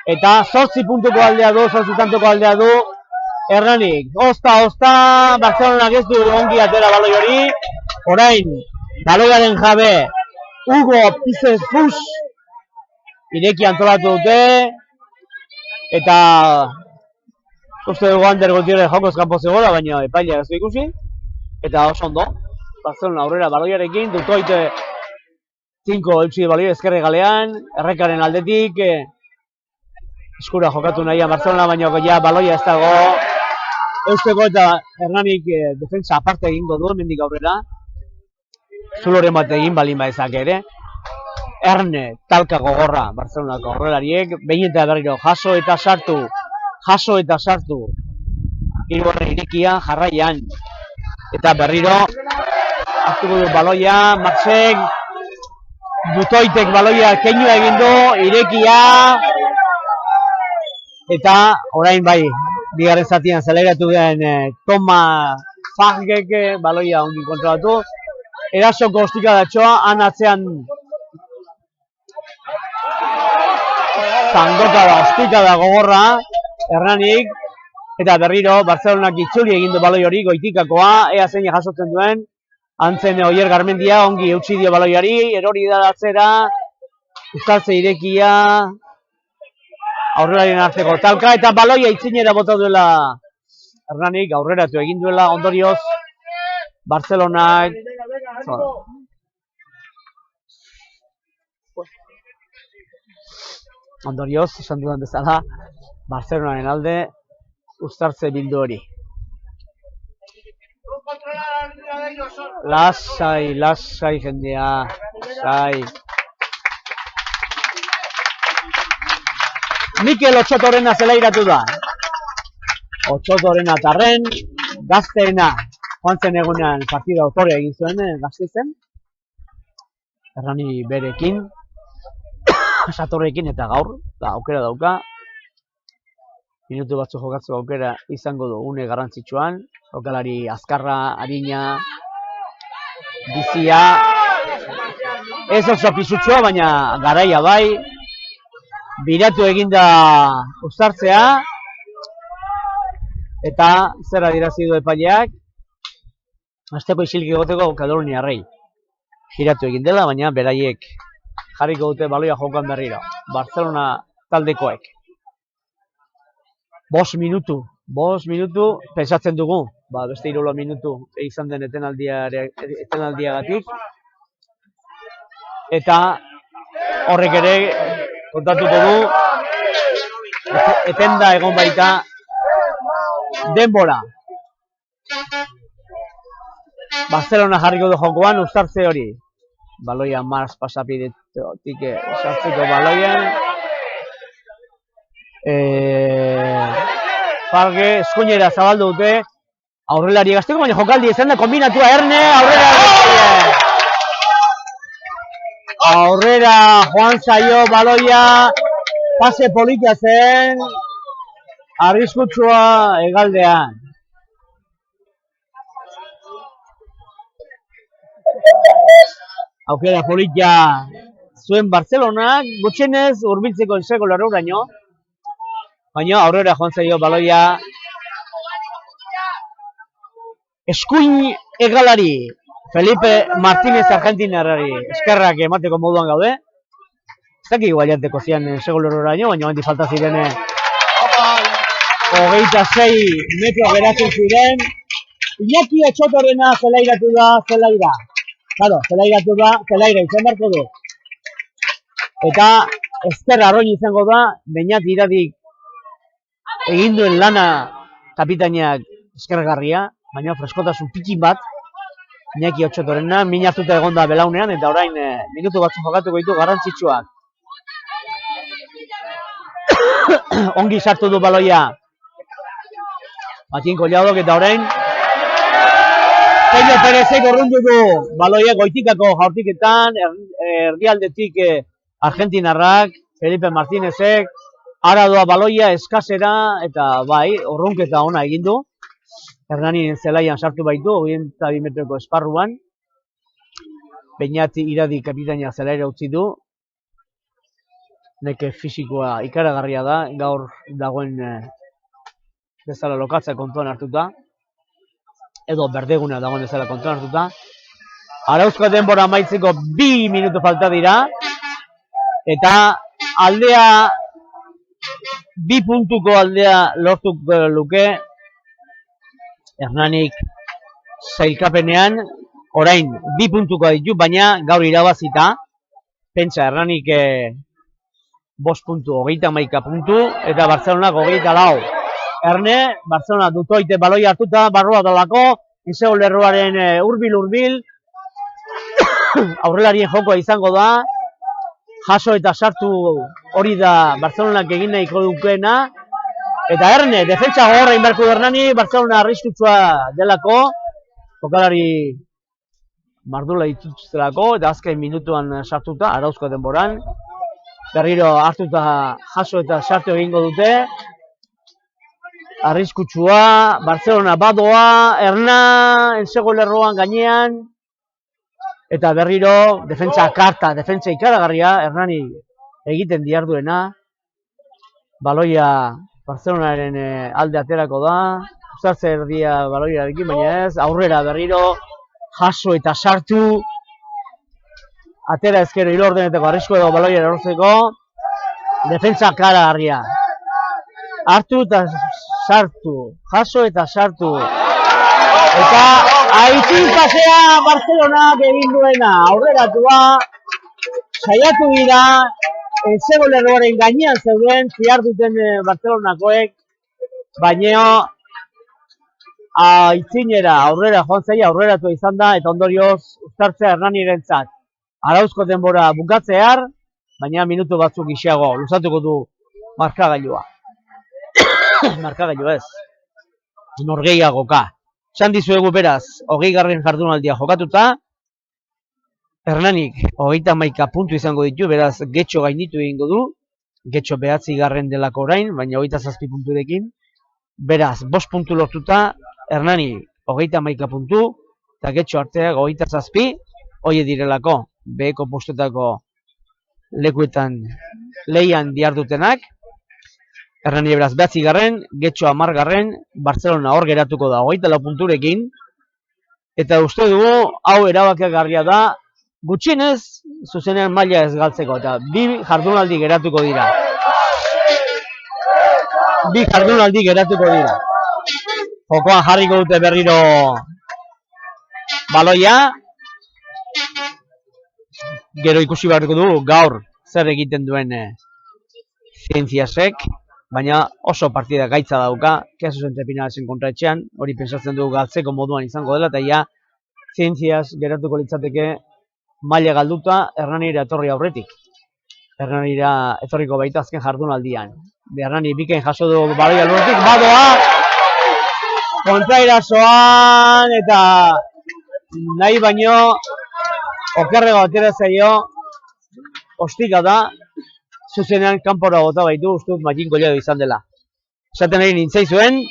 Eta 8 puntuko aldea du, 8 tantoko aldea du. Hernanik, osta, Barcelonak ez du ongi atera baloi hori. Orain, baloiaren jabe, Hugo Pizefus, ireki antolatu dute. Eta uste dugu Ander Gutierrez jokoz kanpo zegoela, baina epailea ez du ikusi. Eta oso ondo, Barcelona aurrera baloiarekin, Dutoite 5 eutsi baloi ezkerre galean, errekaren aldetik, eskura jokatu nahian Barcelona, baina ja baloia ez dago. Eusteko eta Hernanik defensa aparte egingo du, mendik aurrera. Zuloren bat egin balin baezak ere. Erne talka gogorra Barcelonako aurrelariek, behin eta berriro jaso eta sartu. Hirugarren irekia jarraian. Eta berriro hartuko du baloia, Maxek, Dutoitek baloia keinua egin du, irekia. Eta orain bai, bigarren zatian zelairatu den Toma Fagek baloia ongi kontrolatu. Erasoko ostikadatxoa, han atzean zangokada, ostikada gogorra, Hernanik, eta berriro Barcelonak itzuli egin du baloi hori, goitikakoa, ea zein jasotzen duen, antzen Oier Garmendia, ongi eutsi dio baloiari, erori da atzera, Uztaltze irekia, aurrelarien arteko talka, eta baloia itzinera bota duela Hernanik, aurreratu egin duela, ondorioz, Barcelonak, esan dudan bezala, Barcelonaren alde, Uztartze bildu hori. Lasai jendea, lasai. Mikel Otxotorrena zelairatu da. Otxotorrena tarren, gazteena, joan zen egunean partida autorea egin zuen Gasteizen. Hernani berekin, Satorrekin eta gaur, aukera dauka. Minutu batzu jokatzeko aukera izango du une garrantzitsuan. Jokalari azkarra, arina, bizia. Ez oso pisutsua, baina garaia bai. Biratu eginda Uztartzea. Eta zer adierazi du epaileak. Asteko isilik egoteko Kataluniarrei. Giratu egin dela, baina beraiek jarriko dute baloia jokoan berriro. Barcelona taldekoek. 5 minutu pensatzen dugu, beste 3 minutu izan den etenaldiagatik. Eta horrek ere kontatuko du, etenda egon baita denbora. Barcelona jarriko du jokoan, Uztartze hori. Baloia Mars pasapidetik sartzeko baloian. Farge, eskuinera zabaldu dute. Aurrelari gazteko, baina jokaldi izan da kombinatua Erne, aurrera joan zaio baloia, pase polita zen, arriskutsua hegaldean. Aukera polita zuen Bartzelonak gutxienez hurbiltzeko enseko lerroraino, baina aurrera joan zaio baloia eskuin egalari Felipe Martínez Argentinarrari eskerrak emateko moduan gaude. Ez dakik guaiateko zian enseko lerroraino, baina handi falta ziren 26 metro geratzen ziren. Iñaki Etxotorrena zelairatu da, zelaira. Claro, zelairatu da, zelaira izan beharko du. Eta ezker arroin izango da, Beñat Iradik egin duen lana kapitainak eskergarria, baina freskotasun pikin bat, Iñaki Etxotorrena, min hartuta egon da belaunean, eta orain minutu batzu jokatuko ditu garrantzitsuak. Ongi sartu du baloia Matin Colladok eta orain Pello Perezek urrundu du baloia goitikako jaurtiketan, erdialdetik Argentinarrak, Felipe Martínezek, ara doa baloia eskasera, eta bai, urrunketa ona egin du. Hernanien zelaian sartu baitu, 22 metroko esparruan. Beñat Iradik kapitaina zelaira utzi du. Neke fisikoa ikaragarria da, gaur dagoen bezala lokatza kontuan hartuta. Edo berdeguna dagoen bezala kontuan hartuta. Arauzko denbora amaitzeko 2 minutu falta dira. Eta aldea, 2 puntuko aldea lortuko luke Hernanik sailkapenean, orain 2 puntuko ditu, baina gaur irabazita. Pentsa Hernanik 5 puntu, 31 puntu, eta Bartzelonak 24. Erne, Bartzelona dutoite baloi hartuta, barroa dalako, enseko lerroaren hurbil, aurrelarien jokoa izango da, jaso eta sartu hori da Bartzelonak egin nahiko dukeena, eta Erne, defentsa gogorra inberku Hernani, Bartzelona arriskutsua delako, jokalari mardula dituztelako, eta azken minutuan sartuta, arauzko denboran, berriro hartuta jaso eta sartu egingo dute, arriskutsua, Bartzelona badoa, Herna, enseko lerroan gainean, eta berriro, defentsa karta, defentsa ikaragarria, Hernani egiten diarduena, baloia Bartzelonaren alde aterako da, ustartze erdia baloiarekin, baina ez, aurrera berriro, jaso eta sartu, atera ezkero hilordenetako arrisku edo baloia erortzeko, defentsa karagarria. Hartu eta sartu, jaso eta sartu. Eta aitzin pasea Bartzelonak egin duena, aurreratua, saiatu dira, enseko lerroaren gainean zeuden, zihar duten Bartzelonakoek, baina aitzinera aurrera joan zaila aurreratua izan da, eta ondorioz uztartzea Hernanirentzat. Arauzko denbora bukatzear, baina minutu batzuk gixeago, luzatuko du markagailua. Markagailu ez, norgehiagoka. Esan dizuegu beraz, 20. jardunaldia jokatuta, Hernanik 31 puntu izango ditu, beraz Getxo gainditu egingo du, Getxo 9. delako orain, baina 27 punturekin, beraz 5 puntu lortuta, Hernani 31 puntu, eta Getxo arteak 27, hoi direlako, beheko postetako lekuetan lehian diardutenak, Hernani beraz 9. Getxo 10. Bartzelona hor geratuko da 24 punturekin, eta uste dugu hau erabakigarria da, gutxienez zuzenean maila ez galtzeko, eta 2 jardunaldi geratuko dira. 2 jardunaldi geratuko dira. Jokoan jarriko dute berriro baloia, gero ikusi beharko dugu gaur zer egiten duen Zientziasek, baina oso partida gaitza dauka, Keasus Entrepinasen kontraetxean, hori pensatzen dugu galtzeko moduan izango dela, eta ja Zientzias geratuko litzateke maila galduta Hernanira etorri aurretik. Hernanira etorriko baita azken jardunaldian. Hernani bikain jaso du baloia lurretik, badoa kontrairasoan, eta nahi baino okerrego atera zaio, ostika da, zuzenean kanpora bota baitu, uste dut Matin Colladok izan dela. Esaten ari nintzaizuen,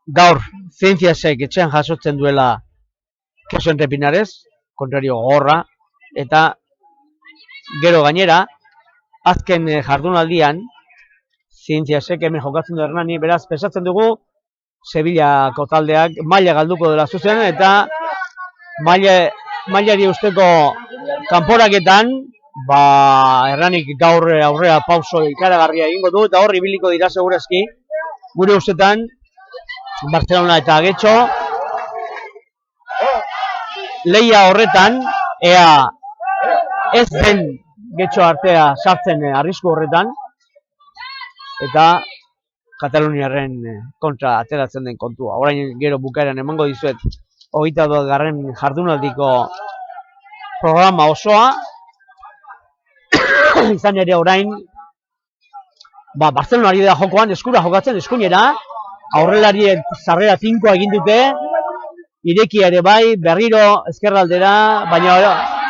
gaur Zientziasek etxean jasotzen duela Keasus Entrepinares, kontrario gogorra, eta Gero gainera, azken jardunaldian, Zientziasek hemen jokatzen du Hernani, beraz, pesatzen dugu, Sevillako taldeak maila galduko dela zuzen, eta mailari usteko kanporaketan, Hernanik gaur aurrera pauso ikaragarria egingo du, eta hor ibiliko dira segurazki, gure ustetan, Barcelona eta Getxo, lehia horretan, ea ez den Getxo artea sartzen arrisku horretan, eta Kataluniarren kontra ateratzen den kontua. Orain gero bukaeran emango dizuet 22. jardunaldiko programa osoa. Izan ere orain Barcelona ari da jokoan, eskura jokatzen, eskuinera, aurrelarien sarrera tinkoa egin dute, irekia ere bai, berriro ezkerraldera, baina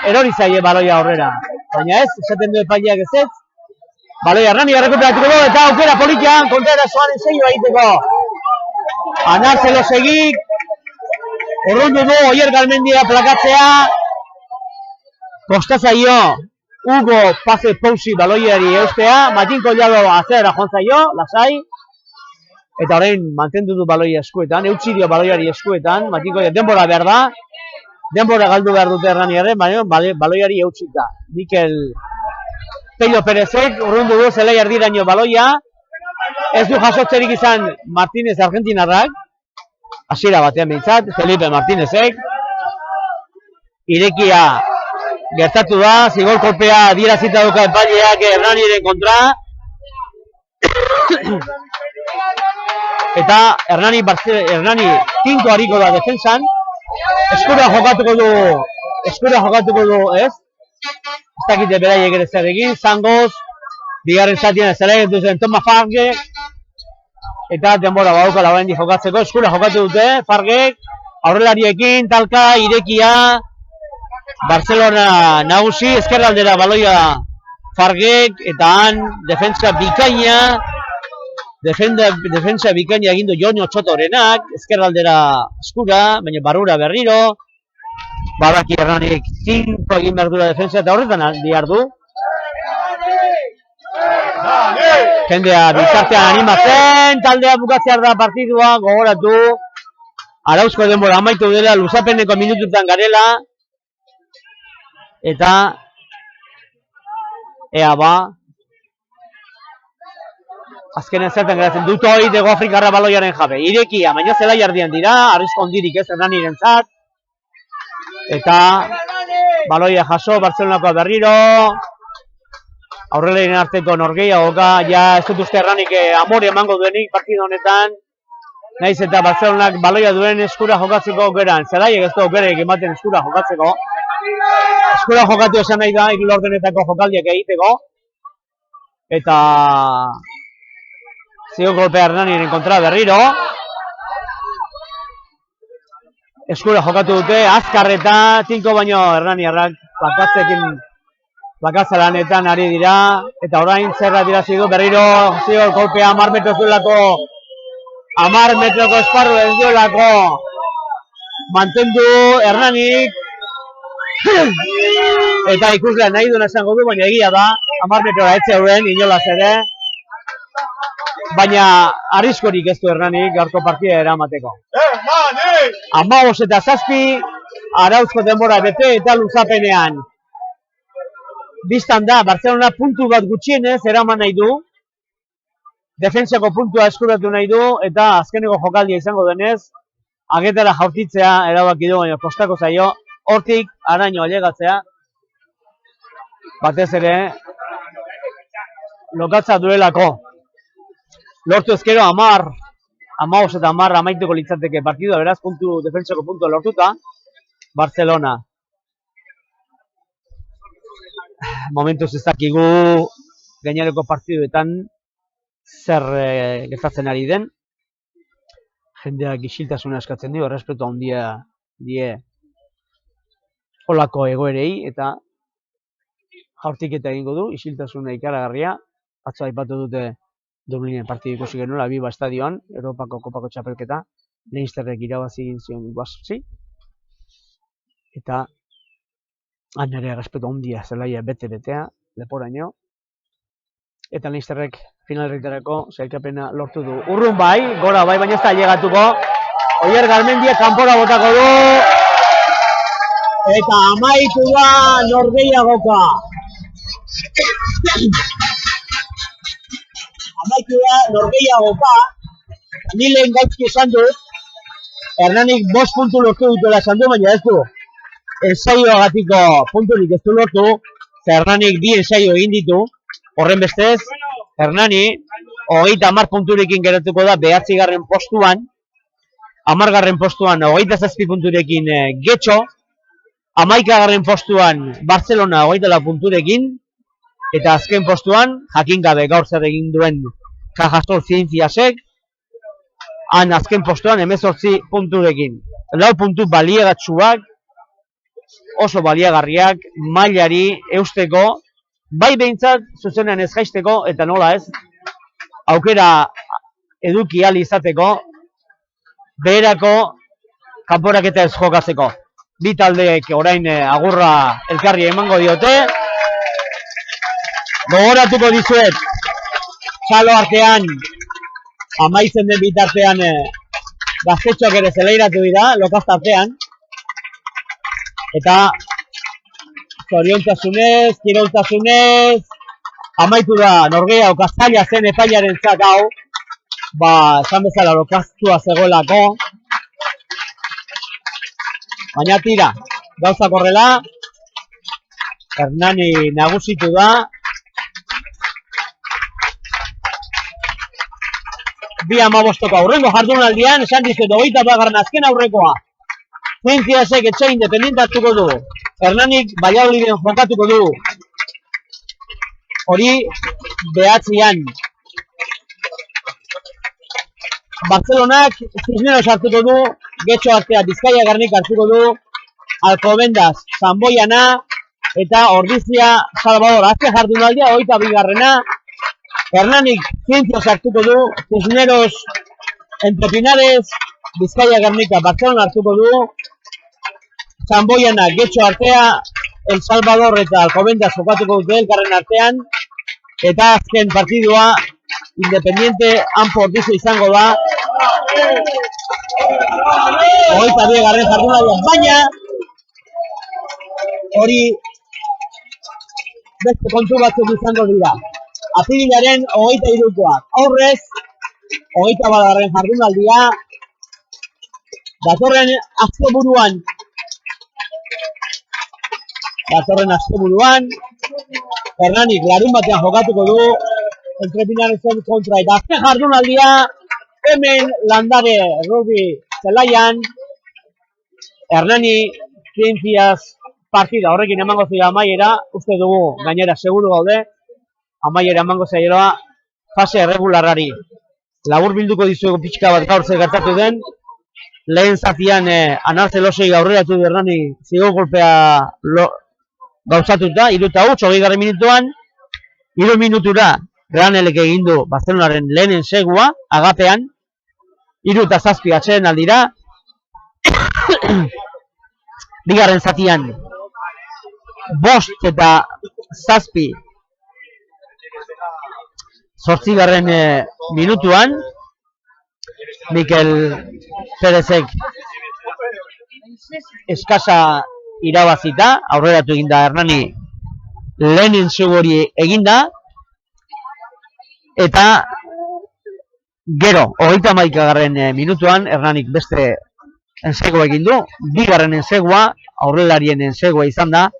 erori zaie baloia aurrera. Baina ez, esaten du epaileak ez, baloia Hernani errekuperatuko du, eta aukera politian, kontrara soaren seioa egiteko. Anar Zelosegik, urrundu du, Oier Galmendia plakatzea, kostazaio, Hugo Pase Pousi baloiari eustea, Matin Collado azera joan zaio, lasai, eta orain mantendu du baloia eskuetan, eutsi dio baloiari eskuetan, Matin Collado denbora behar da, denbora galdu behar dute Hernaniarren, baina baloiari eutsita. Mikel Pello Perezek urrundu du zelai erdiraino baloia, ez du jasotzerik izan Martínez Argentinarrak, hasiera batean behintzat, Felipe Martínezek, irekia gertatu da, zigor kolpea adierazita duka epaileak Hernaniren kontra, eta Hernani tinko hariko da defensan, eskura jokatuko du ez? Ez dakite beraiek ere zer egin, Zangoz, bigarren zatian zela egitu zen Toma Farge, eta denbora badukala oraindik jokatzeko, eskura jokatu dute, Fargek, aurrelariekin, talka, irekia, Barcelona nagusi, ezkerraldera baloia Fargek, eta han, defentsa bikaina egindu Joño Txotorenak, ezkerraldera eskura, baina barrura berriro, badaki Hernanik tinko egin behar dura defensa, eta horretan bihar du. Jendea bizartean animatzen, taldea bukatzear da partidua, gogoratu, arauzko denbora amaitu dela, luzapeneko minututan garela, eta ea azkenen zertan geratzen dut hori Dego Afrikarra baloiaren jabe. Irekia, baina zela jardian dira, arrisko ondirik ez Hernaniren zat, eta baloia jaso, Barcelonako berriro, aurrelearen arteko norgehiagoka, ja ez dut uste Hernanik amore emango duenik partido honetan, naiz eta Barcelonak baloia duen eskura jokatzeko aukeran, zelaiek ez du aukerek ematen eskura jokatzeko, eskura jokatu esan nahi da, hiru ordenetako jokaldiak egiteko, eta zigor kolpea Hernaniren kontra berriro, eskura jokatu dute, azkar eta tinko baino Hernaniarrak plakatzalanetan ari dira, eta orain zerra dirazi du berriro zigor kolpea 10 metro zuelako, 10 metroko esparru ez duelako mantendu Hernanik, eta ikuslea nahi duen esango du, baina egia da, 10 metrora etxe hauen, inolaz ere, baina arriskorik ez du Hernanik gaurko partida eramateko. 15 eta 7, arauzko denbora bete eta luzapenean. Bistan da, Barcelona puntu bat gutxienez eraman nahi du, defentsako puntua eskuratu nahi du, eta azkeneko jokaldia izango denez, agetara jaurtitzea erabaki du, baina kostako zaio, hortik araño ailegatzea, batez ere, lokatza duelako. Lortu ezkero 15 eta 10 amaituko litzateke partidua, beraz, defentsako puntua lortuta, Barcelona. Momentuz ez dakigu gainerako partiduetan zer gertatzen ari den. Jendeak isiltasuna eskatzen dio, errespetu handia die olako egoerei, eta jaurtiketa egingo du, isiltasuna ikaragarria. Atzo aipatu dute Dublinen partidu ikusi genuela, Biba estadioan, Europako kopako txapelketa, Leinsterrek irabazi egin zion Guassi, eta han ere errespetu handia zelaia bete-betea, leporaino. Eta Leicesterrek finalerritarako sailkapena lortu du. Urrun bai, gora bai, baina ez da llegatuko. Oier Garmendia kanpora botako du. Eta amaitu da norgehiagoka. Amaitu da norgehiagoka. Ni lehen gaizki esan du. Hernanik 5 puntu lortu dutela esan du, baina ez du. Ensaioagatiko punturik ez du lortu. Hernanik 2 ensaio egin ditu. Horren bestez, Hernani 30 punturekin geratuko da 9. postuan. 10. postuan 27 punturekin Getxo. 11. postuan Barcelona 24 punturekin. Eta azken postuan, jakin gabe gaur zer egin duen Cajasol Zientziasek. Han azken postuan 18 punturekin. 4 puntu baliegatsuak, oso baliagarriak, mailari eusteko, bai behintzat zuzenean ez jaisteko, eta nola ez, aukera eduki ahal izateko, beherako kanporaketa ez jokatzeko. Bi taldeek orain agurra elkarri emango diote. Gogoratuko dizuet, txalo artean, amaitzen den bitartean, gaztetxoak ere zeleiratu dira, lokazta artean. Eta zoriontasunez, kiroltasunez, amaitu da norgehiago kastaila zen epailaren zat hau, esan bezala lokaztua zegoelako. Baina tira, gauzak horrela, Hernani nagusitu da. Bi 15 aurrengo jardunaldian, esan dizuet 21. azken aurrekoa. Zientziasek etxe independente hartuko du. Hernanik Valladoliden jokatuko du. Hori 9an. Barcelonak Cisneros hartuko du. Getxo artea Bizkaia Garnik hartuko du. Alcobendas Sanboiana. Eta Ordizia Salvador. Azken jardunaldia 22. Hernanik Zientzias hartuko du. Cisneros Entre Pinares Bizkaia Garnika Barcelona hartuko du. Sanboiana Getxo artea, El Salvador eta Alcobendas jokatuko dute elkarren artean. Eta azken partidua Independiente Ampo Ordizia izango da. 22. jardunaldian, baina hori beste kontu batzuk izango dira. Apirilaren 23koak. Aurrez 21. jardunaldia. Datorren asteburuan Hernanik larun batean jokatuko du Entre Pinaresen kontra, eta azken jardunaldia hemen Landare Rugby zelaian. Hernani Zientzias partida horrekin emango zaila amaiera, uste dugu gainera seguru gaude amaiera emango zaila fase erregularrari. Labur bilduko dizuegu pixka bat gaur zer gertatu den. Lehen zatian Anarzelosei aurreratu du Hernani zigo golpea gauzatuta, 3:08 minutuan, 3 minutura Granelek egin du Barcelonaren lehenen segua, agapean, 3:07 atxeden aldira. Bigarren zatian 5:07 8. minutuan, Mikel Perezek eskasa irabazita, aurreratu eginda Hernani lehenen segu hori eginda, eta gero, 31. minutuan, Hernanik beste ensegua egin du, bigarren ensegua, aurrelarien ensegua izan da,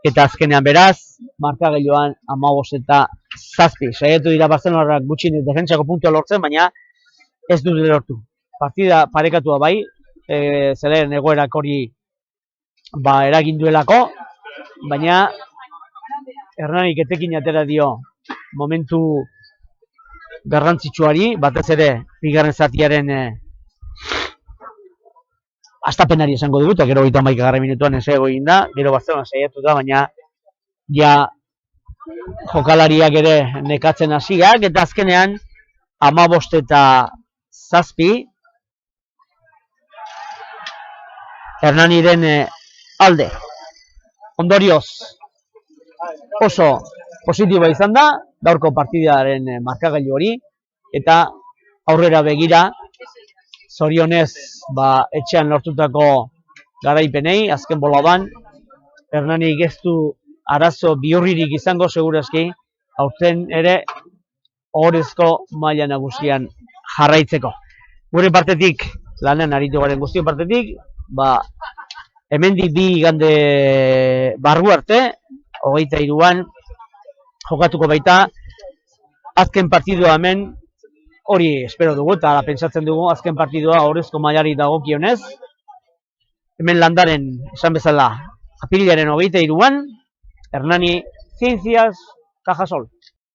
eta azkenean beraz, markagailuan 15:07. Saiatu dira Barcelonarrak gutxienez defentsako puntua lortzen, baina ez dut lortu. Partida parekatua bai, zeleren egoerak hori eragin duelako, baina Hernanik etekin atera dio momentu garrantzitsuari, batez ere bigarren zatiaren astapenari esango dugu, eta gero 31. minutuan ensego egin da, gero Barcelona saiatu da, baina ja jokalariak ere nekatzen hasiak, eta azkenean 15:07 Hernaniren alde. Ondorioz, oso positiboa izan da, gaurko partidaren markagailu hori, eta aurrera begira, zorionez, etxean lortutako garaipenei, azken boladan, Hernanik ez du arazo bihurririk izango segurazki, aurten ere ohorezko maila nagusian jarraitzeko. Gure partetik, lanean aritu garen guztion partetik, hemendik bi igande barru arte, 23an jokatuko baita, azken partidua hemen, hori espero dugu eta pentsatzen dugu azken partidua ohorezko mailari dagokionez, hemen Landaren, esan bezala, apirilaren 23an, Hernani Ciencias Cajasol.